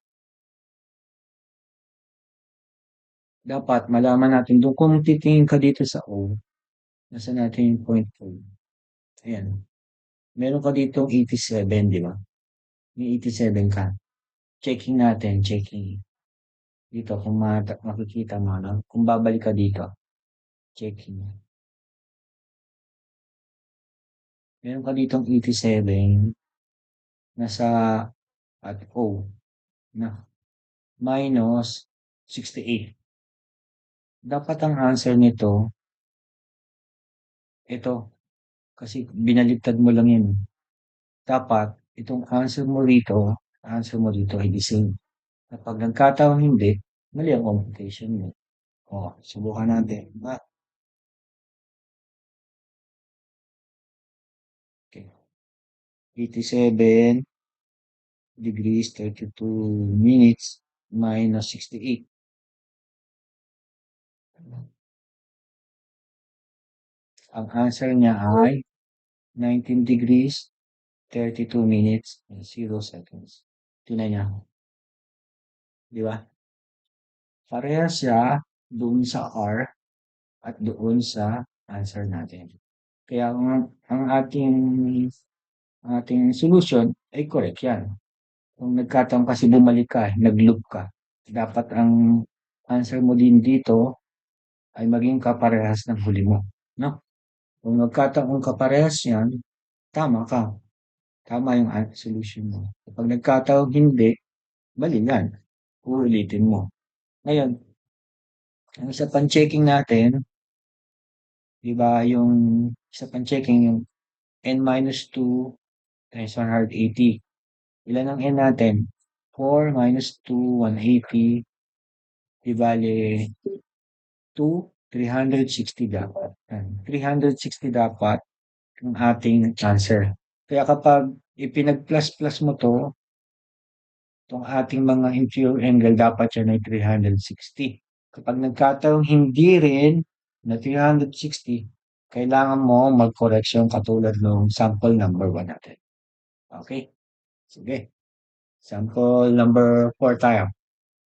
Dapat malaman natin doon kung titingin ka dito sa O, nasa natin yung point O. Ayan. Meron ka dito 87, di ba? May 87 ka. Checking natin, checking. Dito, kung makikita mo, no? Kung babalik ka dito, checking. Meron ka ditong 87, nasa at O, na minus 68. Dapat ang answer nito, ito, kasi binaliktad mo lang yun. Dapat, itong answer mo rito ay the same. Kapag nagkataon hindi, mali ang computation mo. O, subukan natin. Okay. 87 degrees, 32 minutes, minus 68. Ang answer niya ay 19 degrees, 32 minutes, and 0 seconds. Tingnan niya. Di ba? Parehas siya doon sa R at doon sa answer natin. Kaya ang ating solution ay correct yan. Kung nagkataon kasi bumalik ka, nag-loop ka, dapat ang answer mo din dito ay maging kaparehas ng huli mo. No? Kung nagkataon kaparehas yan, tama ka. Tama yung solution mo. Kapag nagkataon hindi, mali yan. Uulitin mo. Ngayon, ang isa pang checking natin, di ba yung isa pang checking yung n minus 2 times 180. Ilan ang n natin? 4 minus 2, 180. Di bale, 2, 360 dapat. 360 dapat ang ating answer. Kaya kapag ipinag-plus-plus mo to, itong ating mga inferior angle dapat yan ay 360. Kapag nagkataong hindi rin na 360, kailangan mo mag-correction katulad ng sample number 1 natin. Okay? Sige. Sample number 4 tayo.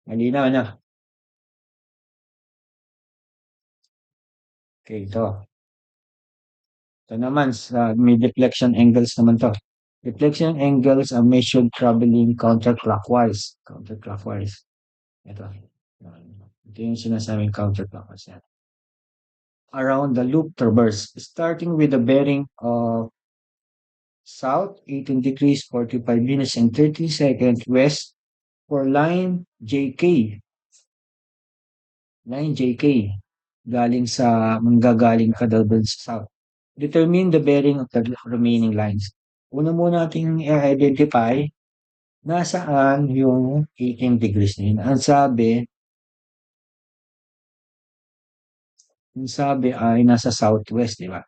Malinaw na. Okay, ito. Ito naman, may deflection angles naman to. Deflection angles are measured traveling counterclockwise. Counterclockwise. Ito. Ito yung sinasabing counterclockwise yan. Around the loop traverse, starting with the bearing of south, 18 degrees, 45 minutes, and 30 seconds west for line JK. Line JK. Manggagaling ka daw dun sa south. Determine the bearing of the remaining lines. Una muna nating i-identify nasaan yung 18 degrees na yun. Ang sabi ay nasa southwest, di ba?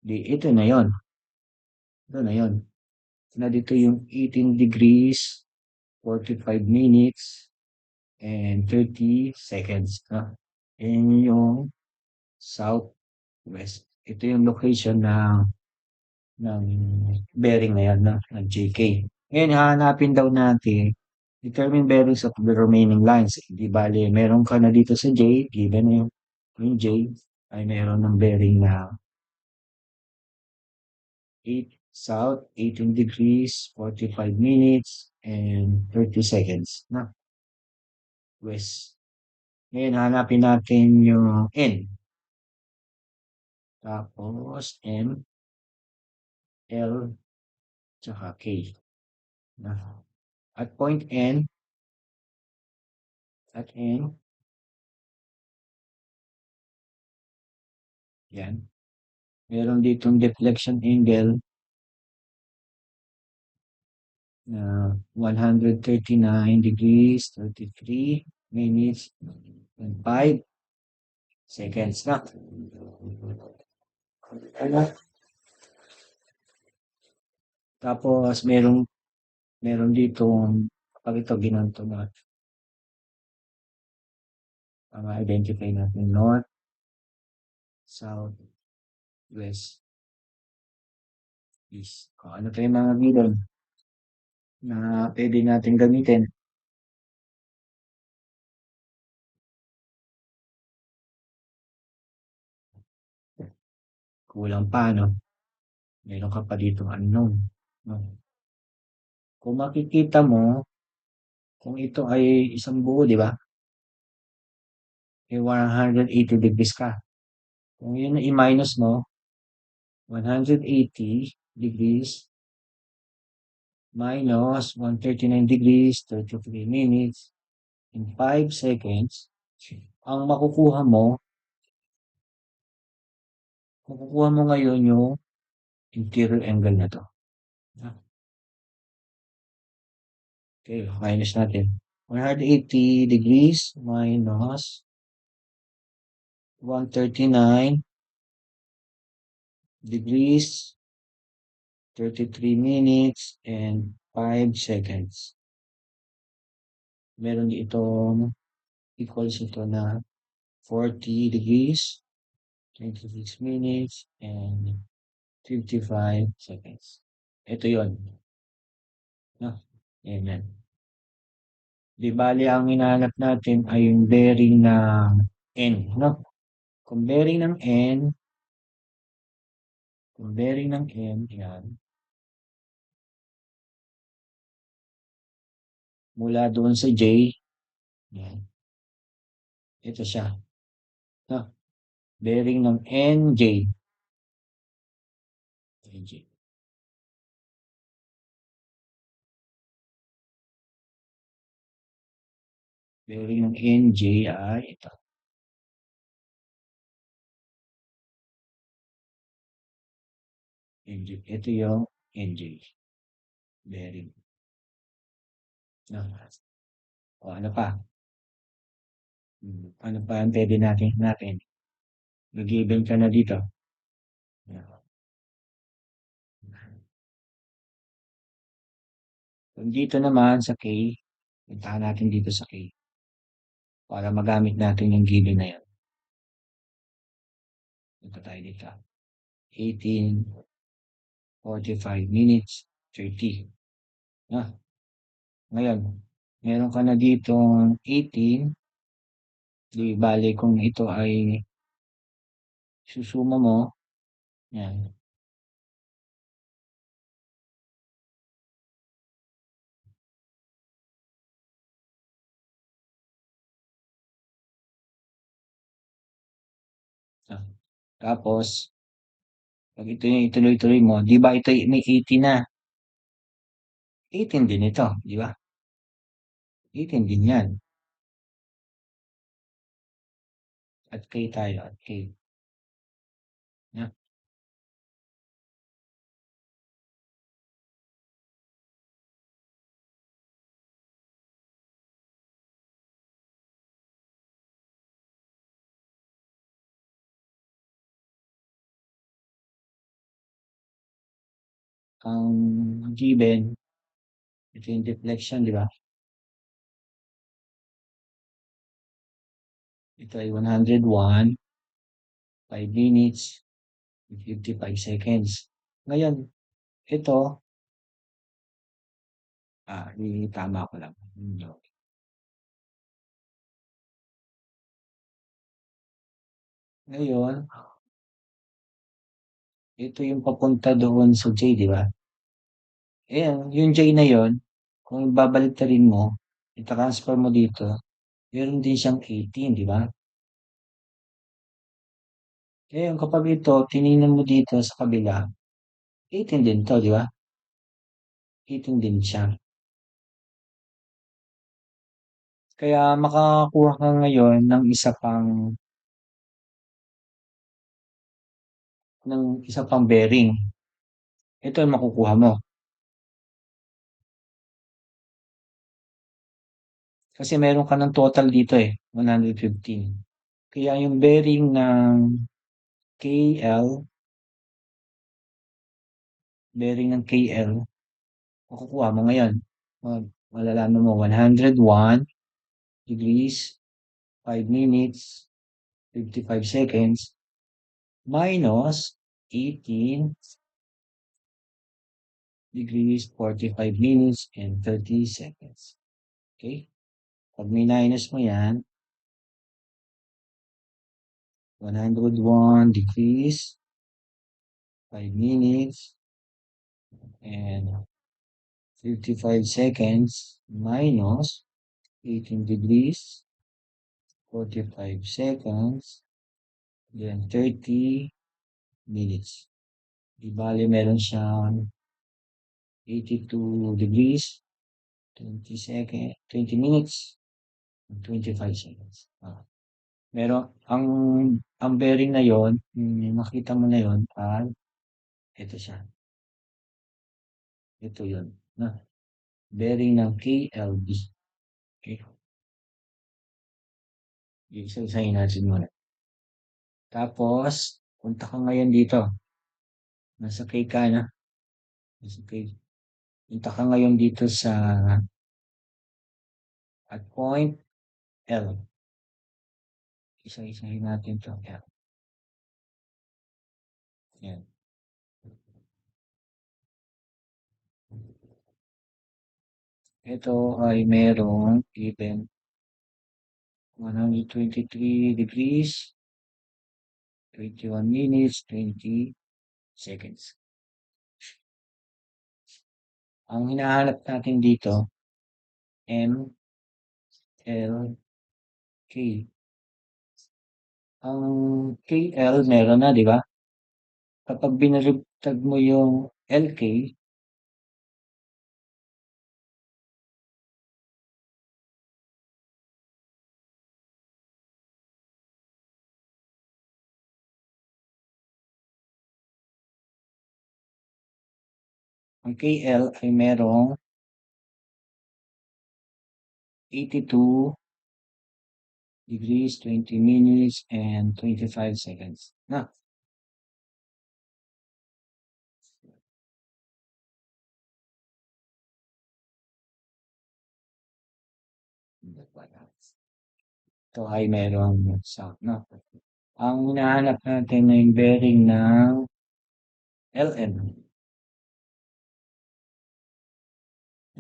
Ito na yon. Ito na yon. Na dito yung 18 degrees, 45 minutes, and 30 seconds. Yan yung southwest. Ito yung location ng bearing na yan, ng JK. Ngayon, hahanapin daw natin determine bearings of the remaining lines. Di bale, meron ka na dito sa J, given yung J. ay mayroon ng bearing na 8 south, 18 degrees, 45 minutes, and 30 seconds na west. Ngayon, hanapin natin yung N. Tapos, M, L, tsaka K. Na. At point N, at N, yan. Meron ditong deflection angle na 139 degrees, 33 minutes, and 5 seconds na. Ano? Tapos, meron ditong, pag ito ginanto na, identify natin north, south, west, east. Kung ano pa yung mga bilog na pwede natin gamitin. Kulang pa, no? Meron ka pa dito unknown. No? Kung makikita mo, kung ito ay isang buo, di ba? May 180 degrees ka. Kung yun na i-minus mo, 180 degrees minus 139 degrees, 33 minutes, in 5 seconds, ang makukuha mo ngayon yung interior angle na to. Okay, minus natin. 180 degrees minus 139 degrees, 33 minutes, and 5 seconds. Meron itong equals ito na 40 degrees, 26 minutes, and 55 seconds. Ito yon, no? Ayan. Di bali ang hinahanap natin ay yung bearing ng N, no? Kung bearing ng N, yan, mula doon sa J, yan, ito siya, no? Bearing ng NJ, NJ. Bearing ng NJ ay ito, NJ. Ito yung NJ, bearing. No? O ano pa? Ano pa ang pwede natin? Nag-given ka na dito. Kung dito naman sa K, puntahan natin dito sa K para magamit natin yung given na yan. Punta tayo dito. 18, 45 minutes, 30. Na. Ngayon, meron ka na dito 18. Di bale kung ito ay susuma mo, yan. Ah, tapos, pag ito yung ituloy-tuloy mo, di ba ito may 18 na? 18 din ito, di ba? 18 din yan. At K tayo, at K. Yan. Ang given, ito yung deflection, di ba? Ito ay 101, 5 minutes, 55 seconds. Ngayon, ito, tama ko lang. Ngayon, ito yung papunta doon sa J, di ba? Ayan, yung J na yon, kung babaliktarin mo, ita-transfer mo dito, meron din siyang 18, di ba? Ngayon, kapag ito, tiningnan mo dito sa kabila, 18 din to, di ba? 18 din siya. Kaya makakakuha ka ngayon ng isa pang bearing. Ito ang makukuha mo. Kasi meron ka ng total dito eh, 115. Kaya yung bearing ng KL, makukuha mo ngayon. Malalaman mo 101 degrees, 5 minutes, 55 seconds, minus 18 degrees, 45 minutes, and 30 seconds. Okay? Pag minus mo yan, 101 degrees, 5 minutes, and 55 seconds, minus 18 degrees, 45 seconds, then 30 minutes. Di bale, meron siyang 82 degrees, 20 minutes, and 25 seconds. Ang bearing na yon, yung nakita mo na yon, ito siya. Ito yon. Na, bearing ng KLB. Okay? Isa-isahin natin muna. Tapos, punta ka ngayon dito. Nasa K ka na. Nasa K. Punta ka ngayon dito at point L. Isa-isahin natin to. L. Yan. Ito ay merong given 123 degrees, 21 minutes, 20 seconds. Ang hinahanap natin dito, M, L, K. Ang KL meron na, di ba? Kapag binalugtad mo yung LK, ang KL ay merong 82 degrees, 20 minutes, and 25 seconds. Na, ito ay merong sa, na. Ang hinahanap natin ay yung bearing ng LM.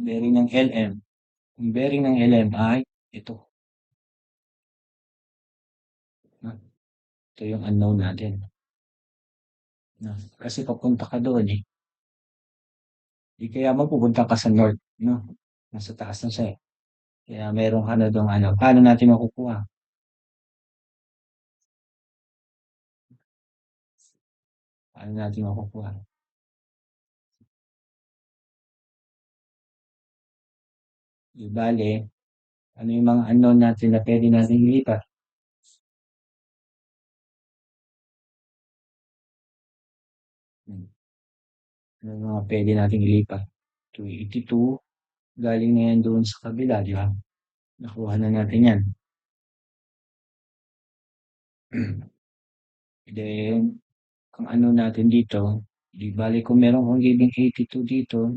Bearing ng LM. Yung bearing ng LM ay ito. Na, ito yung unknown natin. Na, kasi papunta ka doon eh. Di kaya mapupunta ka sa north, no? Nasa taas na siya eh. Kaya meron ka na doon ano. Paano natin makukuha? Paano natin makukuha? Di bale, ano yung mga unknown natin na pwede natin ilipat? Hmm. Ano yung mga pwede natin ilipat? 282, galing na yan doon sa kabila, di ba? Nakuha na natin yan. Then, kung ano natin dito, di bale kung meron kong giving 82 dito,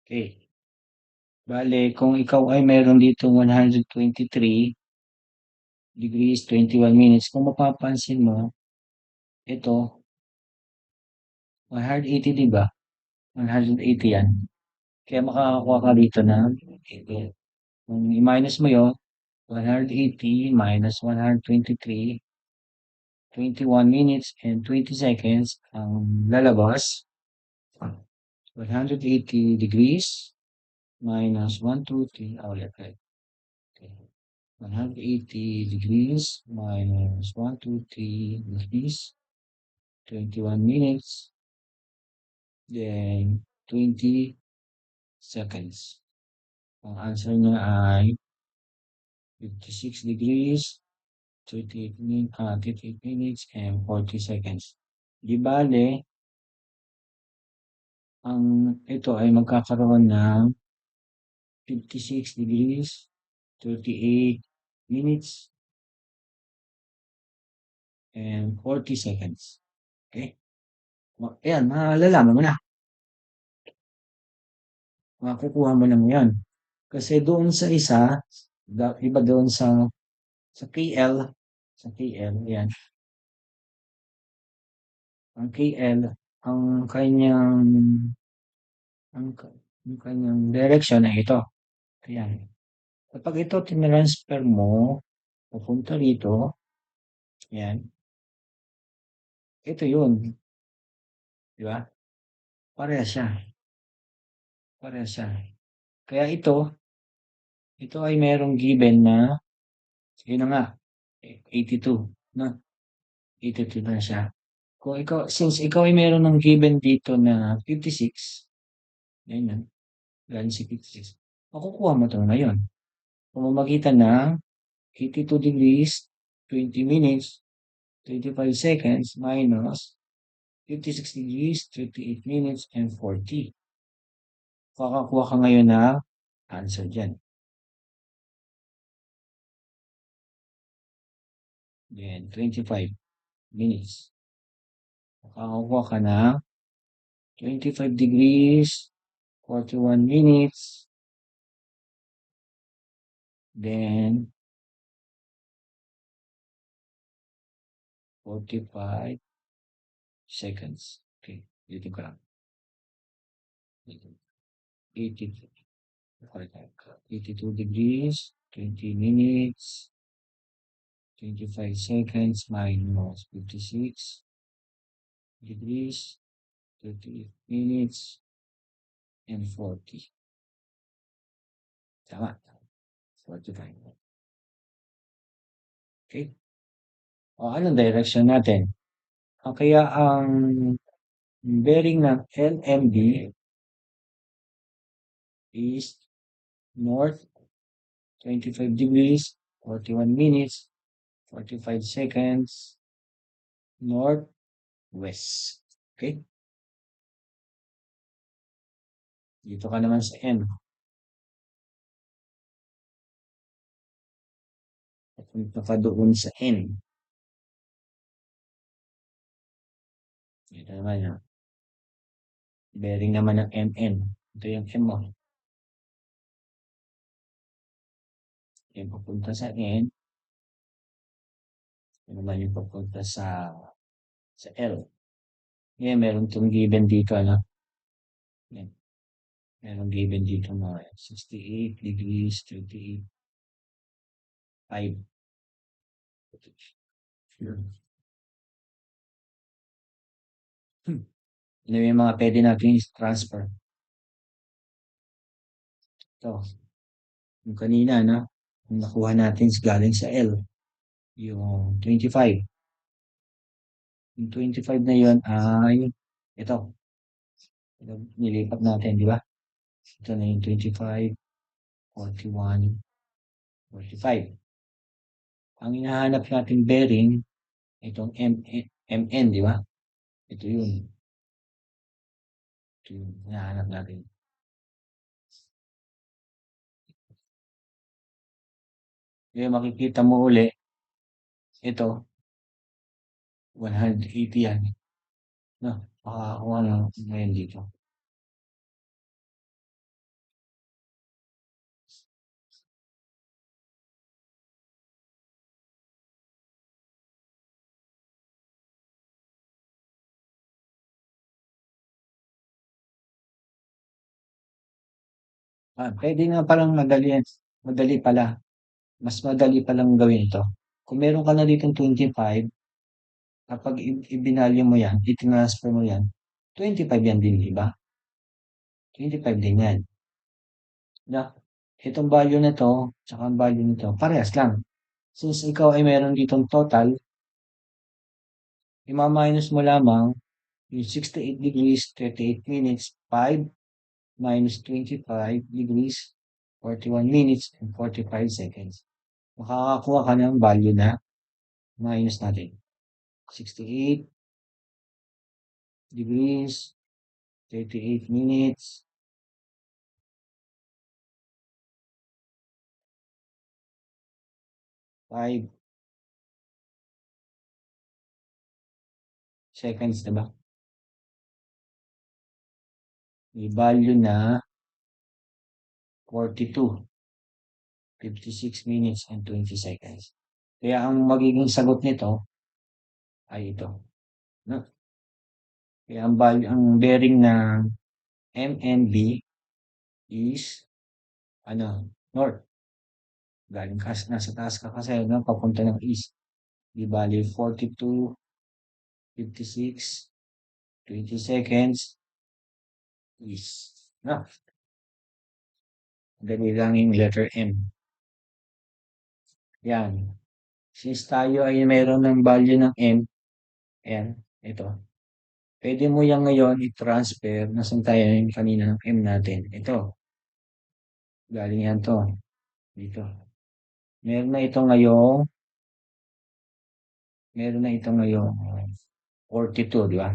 okay. Bale, kung ikaw ay meron dito 123 degrees, 21 minutes, kung mapapansin mo, ito, 180, 'di ba? 180 yan. Kaya makakakuha ka dito ng 80. Kung i-minus mo yun, 180 minus 123, 21 minutes and 20 seconds ang lalabas. 180 degrees minus 123, ulit. Okay. 180 degrees minus 123 degrees, 21 minutes, then 20 seconds. Ang answer niya ay 56 degrees, 38 minutes, and 40 seconds. Di bale, ang ito ay magkakaroon ng 56 degrees, 38 minutes, and 40 seconds. Okay? Ayan, malalaman mo na. Makukuha mo na mo yan. Kasi doon sa isa, iba doon sa KL, yan. Ang KL, ang kanyang, ang, ang kanyang direction ay ito. Ayan. Kapag ito tinransfer mo, papunta rito, yan, ito yun. Di ba? Pareha siya. Pareha siya. Kaya ito ay merong given na, sige na nga, 82. Na, 82 na siya. Kung ikaw, since ikaw ay meron ng given dito na 56, ganyan, galing si 56, makukuha mo ito ngayon. Pamamagitan ng 82 degrees, 20 minutes, 25 seconds minus 56 degrees, 38 minutes, and 40. Kakakuha ka ngayon ng answer dyan. Then, 25 minutes. Kakakuha ka ng 25 degrees, 41 minutes, then 45 seconds. Okay, dito ka lang. 82, 82 degrees, 20 minutes, 25 seconds minus 56 degrees, 30 minutes, and 40. Tama. 45. Okay? O, anong direction natin? Kaya ang bearing ng LMB is north, 25 degrees, 41 minutes, 45 seconds, northwest. Okay? Dito ka naman sa N. Papunta ka doon sa N. Ito naman yun. Bearing naman ng MN. Ito yung M mo. Yung papunta sa N. Ito naman yung papunta sa L. Yan, meron itong given dito, ano? Yan. Meron given dito mga 68 degrees, 38, 5. Ano yung mga pwede natin transfer? Ito. Yung kanina, no? Yung nakuha natin galing sa L. Yung 25. Yung 25 na yun ay ito. Ito nilipat natin, di ba? Ito na yung 25, 41, 45. Ang hinahanap natin bearing, itong MN, di ba? Ito yun. Ito yung hinahanap natin. Kaya makikita mo uli, ito, 180 yan. No, makakakuha na ngayon dito. Puwede nga palang madali pala, mas madali palang gawin ito. Kung meron ka na ditong 25, kapag ibinalyo mo yan, itinransfer mo yan, 25 yan din, di ba? 25 din yan. Na, itong value na to, tsaka ang value nito, parehas lang. Since ikaw ay meron ditong total, ima-minus mo lamang yung 68 degrees, 38 minutes, 5 minus 25 degrees, 41 minutes, and 45 seconds. Makakakuha ka ng value na minus natin. 68 degrees, 38 minutes, 5 seconds, diba? May value na 42, 56 minutes, and 20 seconds. Kaya ang magiging sagot nito ay ito. No? Kaya ang bearing ng MNB is ano, north. Galing ka, nasa taas ka kasi, no? Papunta ng east. Di bali 42, 56, 20 seconds, east. No? Dali lang yung letter M. Yan. Since tayo ay mayroon ng value ng M, yan, ito. Pwede mo yan ngayon i-transfer, nasan tayo yung kanina ng M natin. Ito, galing yan to, dito. Meron na ito ngayong, meron na ito ngayong 42, di ba?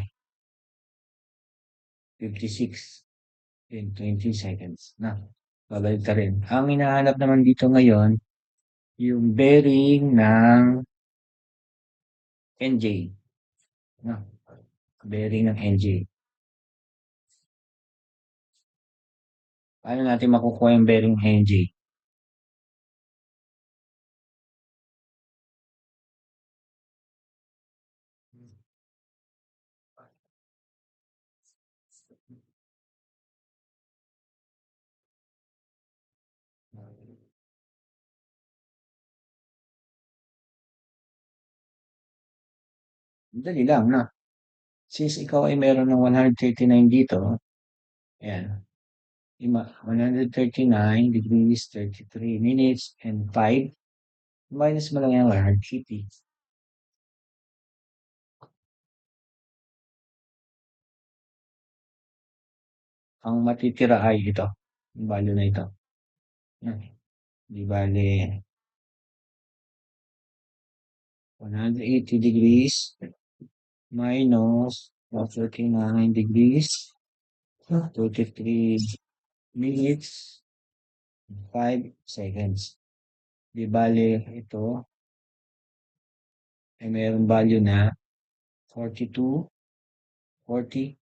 56 in 20 seconds. Na, babalik ka rin. Ang hinahanap naman dito ngayon, yung bearing ng NJ. Na, bearing ng NJ. Paano natin makukuha yung bearing ng NJ? Dali lang na. Since ikaw ay meron ng 139 dito, ayan, 139 degrees, 33 minutes, and 5, minus mo lang yung 180. Ang matitira ay ito, yung value na ito. Yan. Di bale, 180 degrees minus 39 degrees, 33 minutes, 5 seconds. Di bale, ito ay mayroong value na 42, 40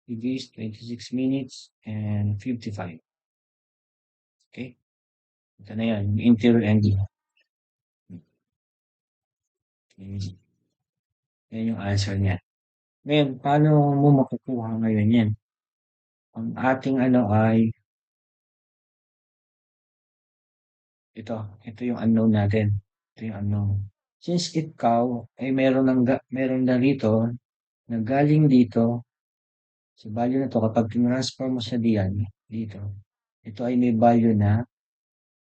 degrees, 26 minutes, and 55. Okay? Ito na yan, yung interior angle. Yan yung answer niya. Ngayon, paano mo makukuha ngayon yan? Ang ating ano ay ito yung unknown natin. Ito yung unknown. Since ikaw ay meron na rito na galing dito sa value na to kapag tinransfer mo siya diyan dito. Ito ay may value na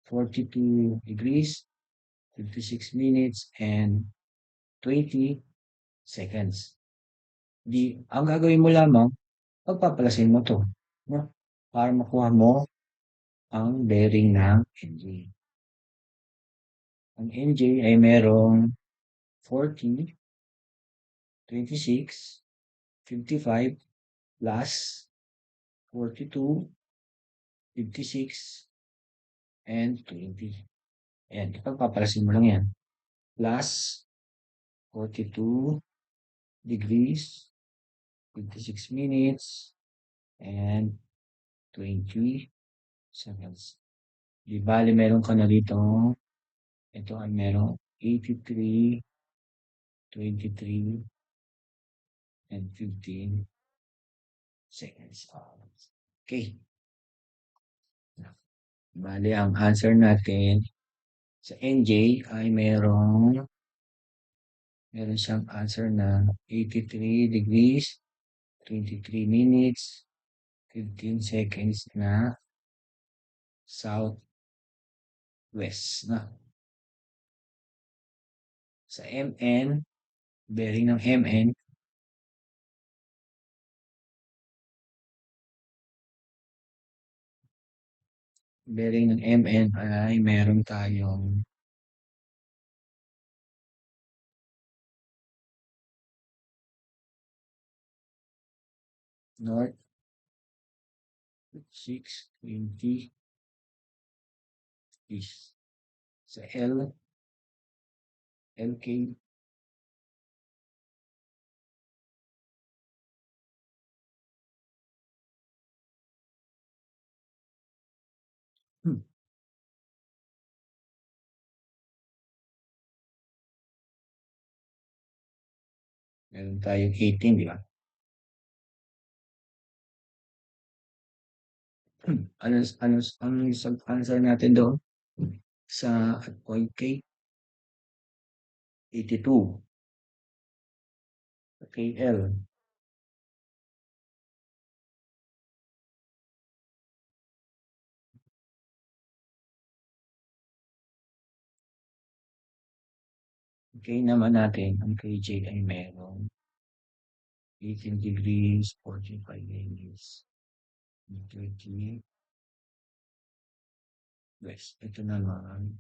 42 degrees, 56 minutes, and 20 seconds. Ang gagawin mo lamang, pagpapalasin mo to, no? Para makuha mo ang bearing ng engine. Ang NJ ay merong 40, 26, 55 plus 42, 56, and 20. Ayan, ipagpapalasin mo lang yan. Plus 42 degrees, 56 minutes, and 20 seconds. Di bali, meron ka na rito. Ito ay merong 83, 23, and 15 seconds. Okay. Bale, ang answer natin sa NJ ay meron siyang answer na 83 degrees, 23 minutes, 15 seconds na southwest na. Sa MN, bearing ng MN, ay meron tayong north 620 east. Sa LK, hmm, meron tayong 18, di ba? Ano yung answer natin doon? Sa point K, 82. Sa KL, K naman natin, ang KJ ay merong 18 degrees, 45 degrees, 30 west. Ito naman,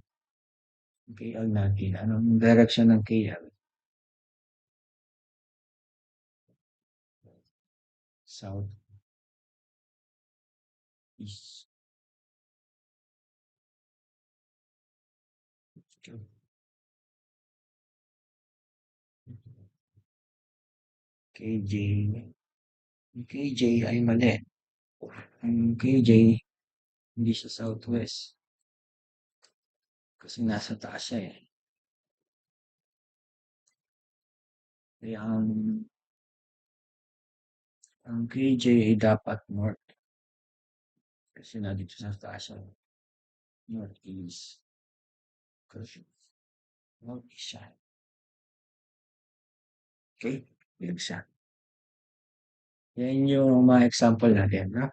ang KL natin. Anong direction ng KL? South east. KJ. Ang KJ ay mali. Ang KJ, hindi siya southwest. Kasi nasa taas siya eh. Kaya ang KJ ay dapat north. Kasi nandito sa taas siya. Northeast. Kasi northeast siya. Okay? Yun siya. Yan yung mga example natin. Ha?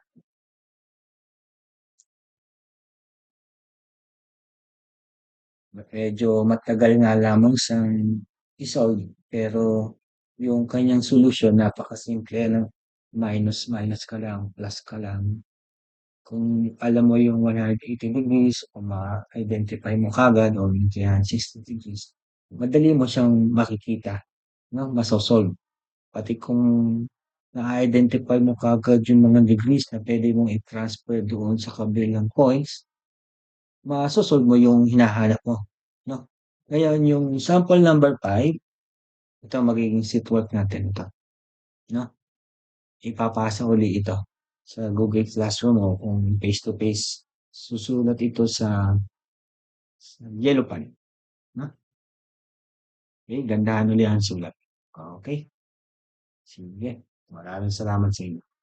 Medyo matagal nga lamang siyang isolve. Pero yung kanyang solusyon, napakasimple. Ano? Minus, minus ka lang, plus ka lang. Kung alam mo yung 180 degrees o ma-identify mo kagad o yung 360 degrees, madali mo siyang makikita, no? Masosolve. Pati kung na-identify mo kagad yung mga degrees na pwede mong i-transfer doon sa kabilang points, masosolve mo yung hinahanap mo, no? Ngayon, yung sample number 5, ito magiging seatwork natin ito, no? Ipapasa uli ito sa Google Classroom o kung face-to-face. Susulat ito sa yellow pen, no? Okay, gandahan uli ang sulat. Okay, sige. Maraming salamat sa inyo.